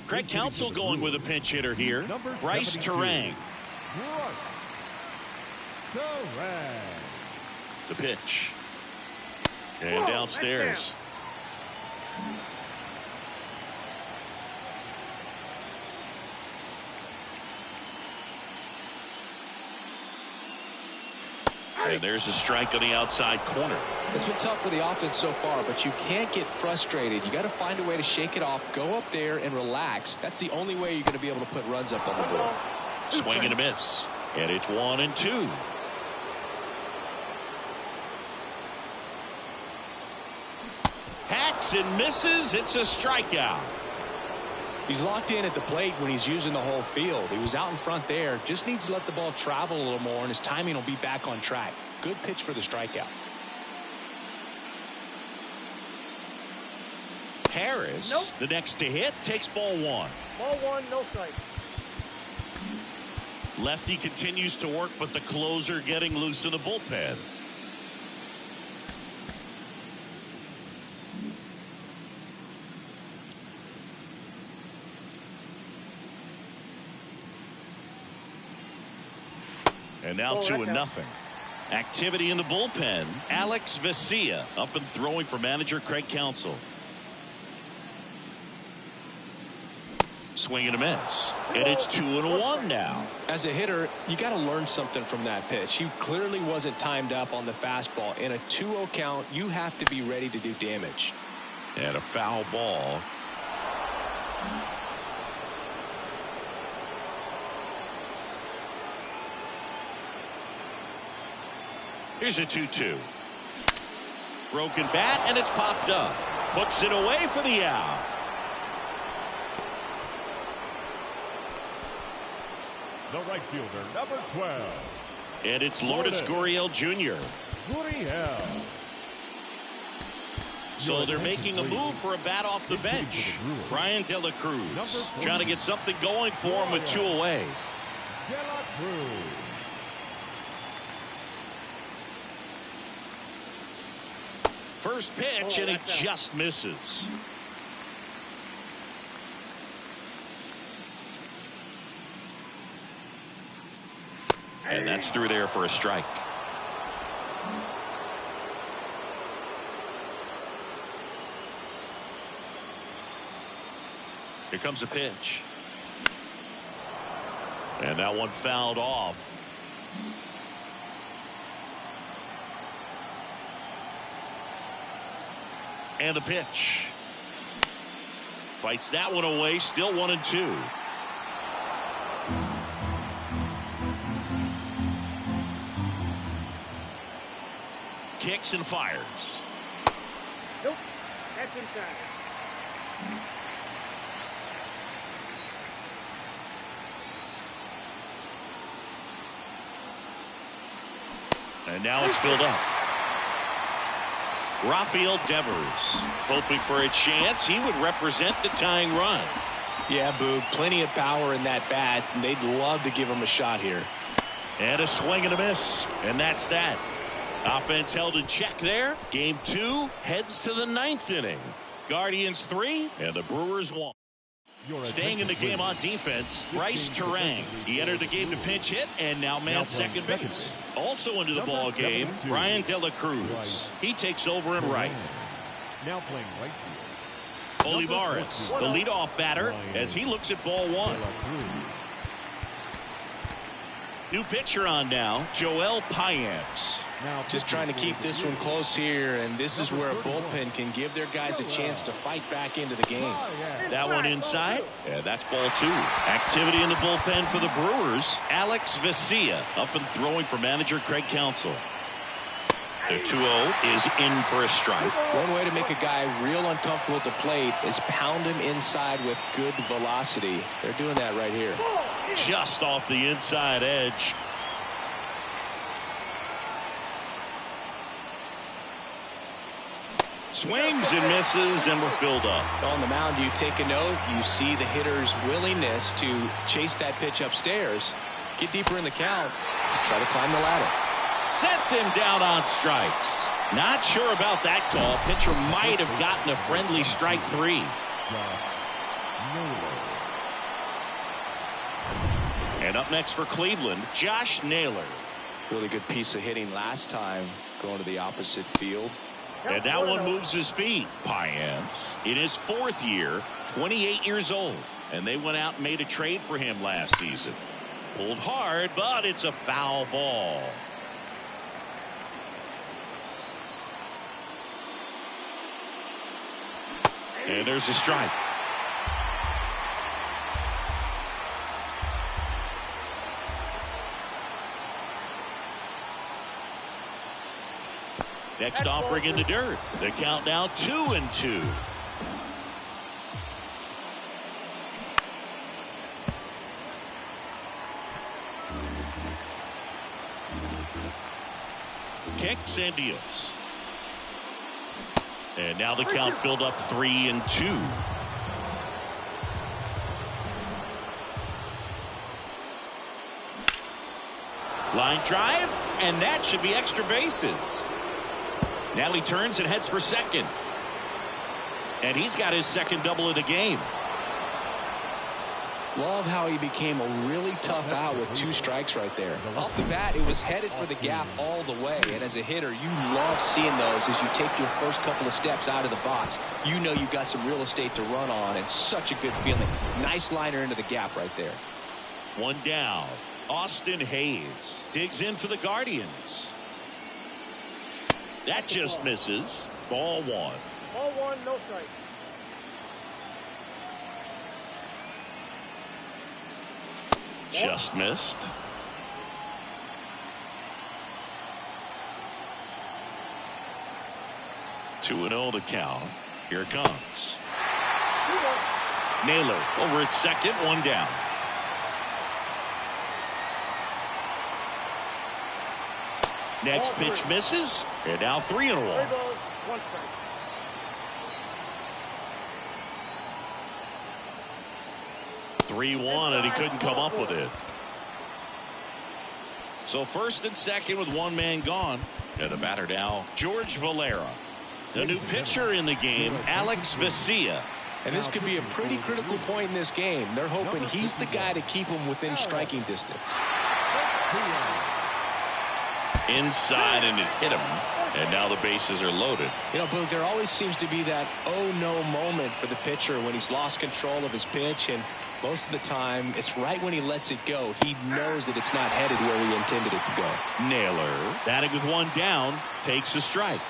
Speaker 1: Craig Counsell going with a pinch hitter here. Bryce Terang. The pitch. And downstairs. And there's a strike on the outside corner.
Speaker 2: It's been tough for the offense so far, but you can't get frustrated. You got to find a way to shake it off, go up there and relax. That's the only way you're going to be able to put runs up on the board.
Speaker 1: Swing and a miss. And it's 1-2. Hacks and misses. It's a strikeout.
Speaker 2: He's locked in at the plate when he's using the whole field. He was out in front there. Just needs to let the ball travel a little more, and his timing will be back on track. Good pitch for the strikeout.
Speaker 1: Harris, the next to hit, takes ball 1.
Speaker 3: Ball 1, no strike.
Speaker 1: Lefty continues to work, but the closer getting loose in the bullpen. And now 2-0. Activity in the bullpen. Alex Vesia up and throwing for manager Craig Counsell. Swing and a miss. And it's 2-1 now.
Speaker 2: As a hitter, you got to learn something from that pitch. He clearly wasn't timed up on the fastball. In a 2-0 count, you have to be ready to do damage.
Speaker 1: And a foul ball. Here's a 2-2. Broken bat, and it's popped up. Puts it away for the out.
Speaker 4: The right fielder, number 12.
Speaker 1: And it's Lourdes Gurriel Jr.
Speaker 4: Gurriel.
Speaker 1: So they're making a move for a bat off the bench. Brian De La Cruz trying to get something going for him with 2 away.
Speaker 4: De La Cruz.
Speaker 1: First pitch, and he just misses. And that's through there for a strike. Here comes a pitch. And that one fouled off. And the pitch. Fights that one away. Still 1-2. Kicks and fires.
Speaker 3: Nope. That's inside.
Speaker 1: And now it's filled up. Rafael Devers hoping for a chance. He would represent the tying run.
Speaker 2: Yeah, Boog, plenty of power in that bat, and they'd love to give him a shot here.
Speaker 1: And a swing and a miss. And that's that. Offense held in check there. Game 2 heads to the 9th inning. Guardians 3 and the Brewers 1. Staying in the game on defense, Bryce Terang. He entered the game to pinch hit and now man second base. Also into the ball game, Brian De La Cruz. He takes over in right.
Speaker 4: Now playing right field.
Speaker 1: Olivares, the leadoff batter, as he looks at ball 1. New pitcher on now, Joel Payamps.
Speaker 2: Just trying to keep this one close here, and this is where a bullpen can give their guys a chance to fight back into the game.
Speaker 1: That one inside, and that's ball 2. Activity in the bullpen for the Brewers. Alex Vesia up and throwing for manager Craig Counsell. The 2-0 is in for a strike.
Speaker 2: One way to make a guy real uncomfortable at the plate is pound him inside with good velocity. They're doing that right here.
Speaker 1: Just off the inside edge. Swings and misses, and we're filled up.
Speaker 2: On the mound, you take a note. You see the hitter's willingness to chase that pitch upstairs, get deeper in the count, to try to climb the ladder.
Speaker 1: Sets him down on strikes. Not sure about that call. Pitcher might have gotten a friendly strike 3. And up next for Cleveland, Josh Naylor.
Speaker 2: Really good piece of hitting last time, going to the opposite field.
Speaker 1: And that one moves his feet. Payamps in his 4th year, 28 years old. And they went out and made a trade for him last season. Pulled hard, but it's a foul ball. And there's a strike. Next offering in the dirt. The count now 2-2. Kicks and deals. And now the count filled up 3-2. Line drive, and that should be extra bases. Now he turns and heads for second. And he's got his second double of the game.
Speaker 2: Love how he became a really tough out with 2 strikes right there. Off the bat, it was headed for the gap all the way. And as a hitter, you love seeing those as you take your first couple of steps out of the box. You know you've got some real estate to run on, and such a good feeling. Nice liner into the gap right there.
Speaker 1: One down. Austin Hayes digs in for the Guardians. That just misses. Ball 1.
Speaker 3: Ball 1, no strike.
Speaker 1: Just missed. Two and 0 to count. Here it comes. Naylor over at second, 1 down. Next pitch misses, and now 3-1.
Speaker 3: 3 balls, 1 strike.
Speaker 1: And he couldn't come up with it. So first and second with 1 man gone. And the batter now, George Valera. The new pitcher in the game, Alex Vesia.
Speaker 2: And this could be a pretty critical point in this game. They're hoping he's the guy to keep him within striking distance.
Speaker 1: Inside, and it hit him. And now the bases are loaded.
Speaker 2: You know, Boog, there always seems to be that oh no moment for the pitcher when he's lost control of his pitch, and most of the time it's right when he lets it go. He knows that it's not headed where he intended it to go.
Speaker 1: Naylor, batting with one down, takes a strike.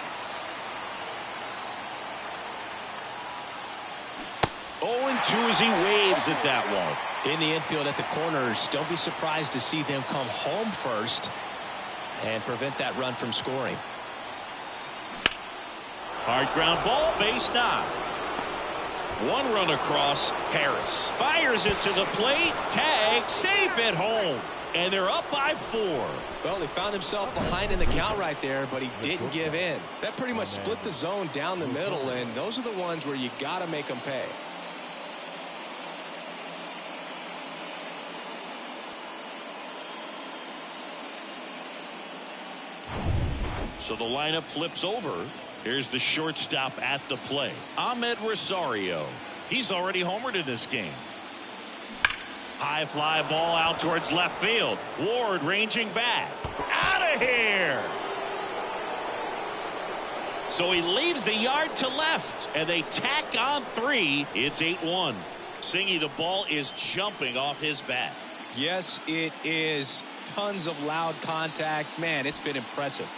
Speaker 1: 0-2 as he waves at that one.
Speaker 2: In the infield at the corners, don't be surprised to see them come home first and prevent that run from scoring.
Speaker 1: Hard ground ball, base knock. One run across. Harris fires it to the plate. Tag, safe at home. And they're up by 4.
Speaker 2: Well, he found himself behind in the count right there, but he didn't give in. That pretty much split the zone down the middle, and those are the ones where you got to make them pay.
Speaker 1: So the lineup flips over. Here's the shortstop at the plate, Ahmed Rosario. He's already homered in this game. High fly ball out towards left field. Ward ranging back. Out of here. So he leaves the yard to left, and they tack on 3. It's 8-1. Singy, the ball is jumping off his bat.
Speaker 2: Yes, it is. Tons of loud contact. Man, it's been impressive.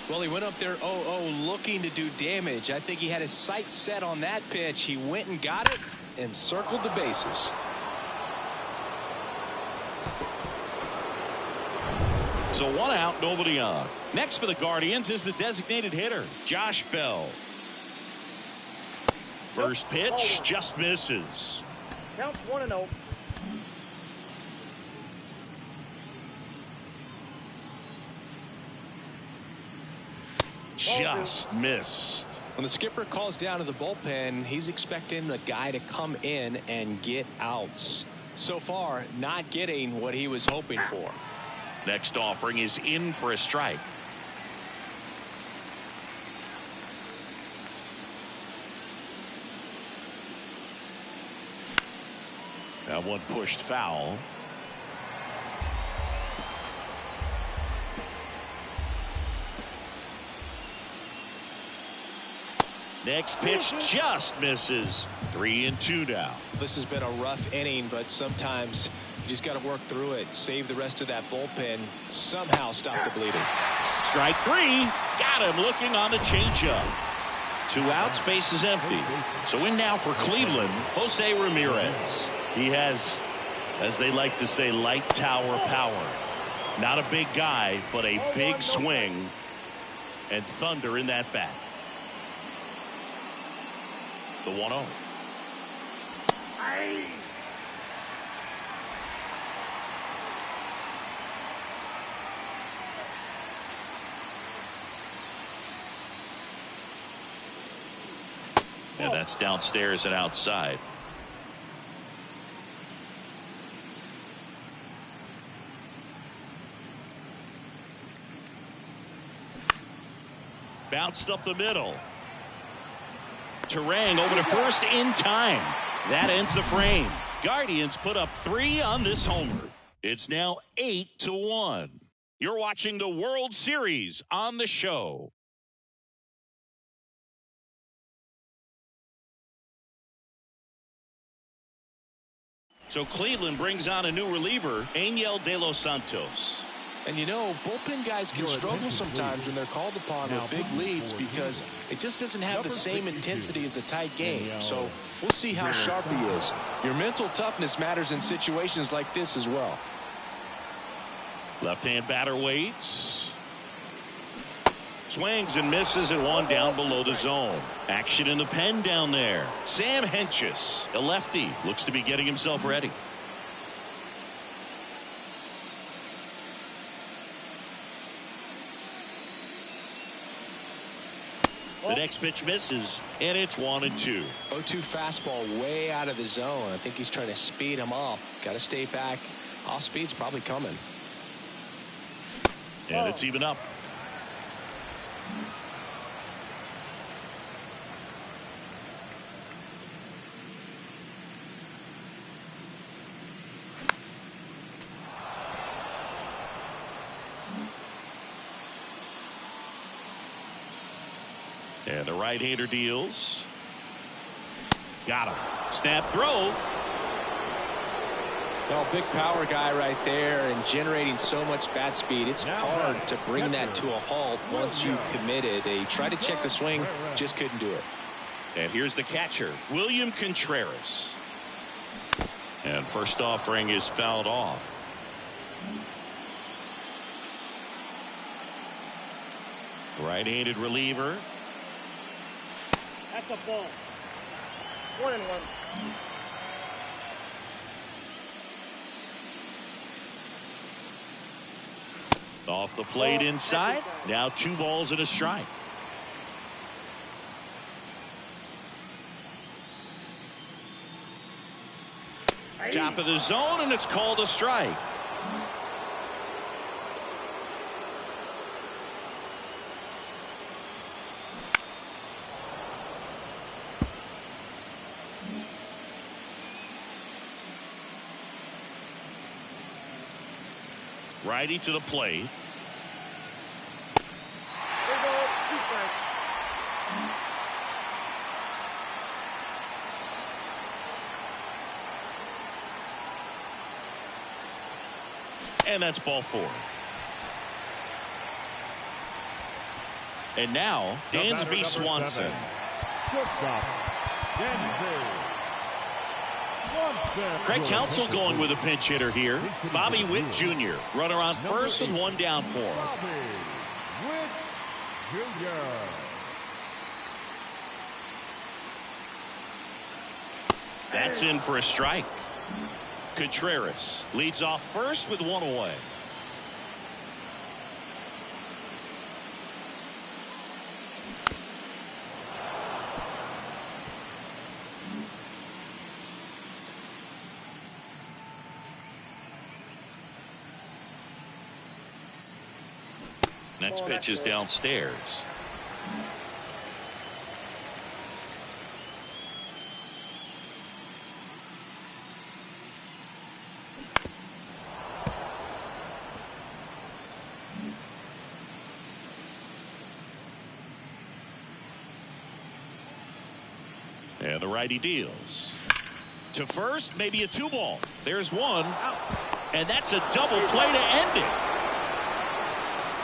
Speaker 2: Well, he went up there 0-0 looking to do damage. I think he had his sights set on that pitch. He went and got it and circled the bases.
Speaker 1: So 1 out, nobody on. Next for the Guardians is the designated hitter, Josh Bell. First pitch just misses.
Speaker 3: Count 1-0.
Speaker 1: Just missed.
Speaker 2: When the skipper calls down to the bullpen, he's expecting the guy to come in and get outs. So far, not getting what he was hoping for.
Speaker 1: Next offering is in for a strike. That one pushed foul. Next pitch just misses. 3-2 now.
Speaker 2: This has been a rough inning, but sometimes you just got to work through it. Save the rest of that bullpen. Somehow stop the bleeding.
Speaker 1: Strike 3. Got him looking on the changeup. 2 outs, base is empty. So in now for Cleveland, Jose Ramirez. He has, as they like to say, light tower power. Not a big guy, but a big swing and thunder in that bat. The 1-0. And that's downstairs and outside. Bounced up the middle. Terang over to first in time. That ends the frame. Guardians put up 3 on this homer. It's now 8-1. You're watching the World Series on the show. So Cleveland brings on a new reliever, Angel De Los Santos.
Speaker 2: And you know, bullpen guys can struggle sometimes when they're called upon with big leads because it just doesn't have the same intensity as a tight game. So we'll see how sharp he is. Your mental toughness matters in situations like this as well.
Speaker 1: Left-hand batter waits. Swings and misses at 1 down below the zone. Action in the pen down there. Sam Hentges, a lefty, looks to be getting himself ready. The next pitch misses, and it's 1-2.
Speaker 2: 0-2 fastball way out of the zone. I think he's trying to speed him up. Got to stay back. Off speed's probably coming.
Speaker 1: And it's even up. And the right-hander deals. Got him. Snap throw.
Speaker 2: Well, big power guy right there and generating so much bat speed. It's hard to bring that to a halt once you've committed. They tried to check the swing, just couldn't do it.
Speaker 1: And here's the catcher, William Contreras. And first offering is fouled off. Right-handed reliever.
Speaker 3: That's a ball. 1-1.
Speaker 1: Off the plate inside. Now 2 balls and a strike. Top of the zone, and it's called a strike. Righty to the plate. And that's ball 4. And now Dansby Swanson.
Speaker 4: Shortstop, Dansby.
Speaker 1: Craig Counsell going with a pinch hitter here. Bobby Witt Jr. Runner on first and 1 down for him.
Speaker 4: Bobby Witt Jr.
Speaker 1: That's in for a strike. Contreras leads off first with 1 away. Next pitch is downstairs. And the righty deals. To first, maybe a 2-ball. There's 1. And that's a double play to end it.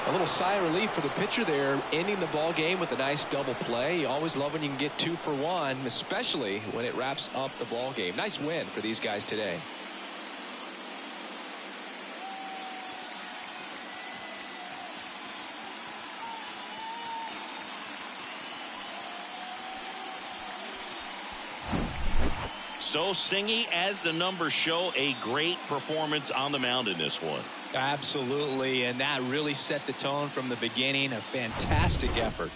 Speaker 2: A little sigh of relief for the pitcher there, ending the ball game with a nice double play. You always love when you can get 2 for 1, especially when it wraps up the ball game. Nice win for these guys today.
Speaker 1: So Singy, as the numbers show, a great performance on the mound in this one.
Speaker 2: Absolutely, and that really set the tone from the beginning. A fantastic effort.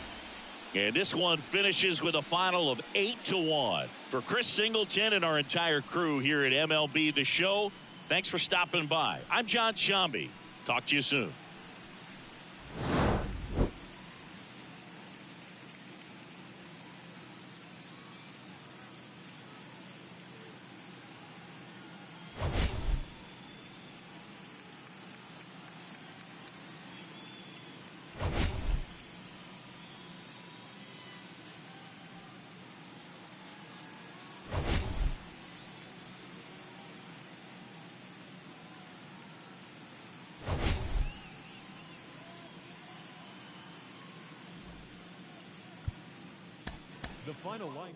Speaker 1: And this one finishes with a final of 8-1. For Chris Singleton and our entire crew here at MLB The Show, thanks for stopping by. I'm John Sciambi. Talk to you soon.
Speaker 4: The final line.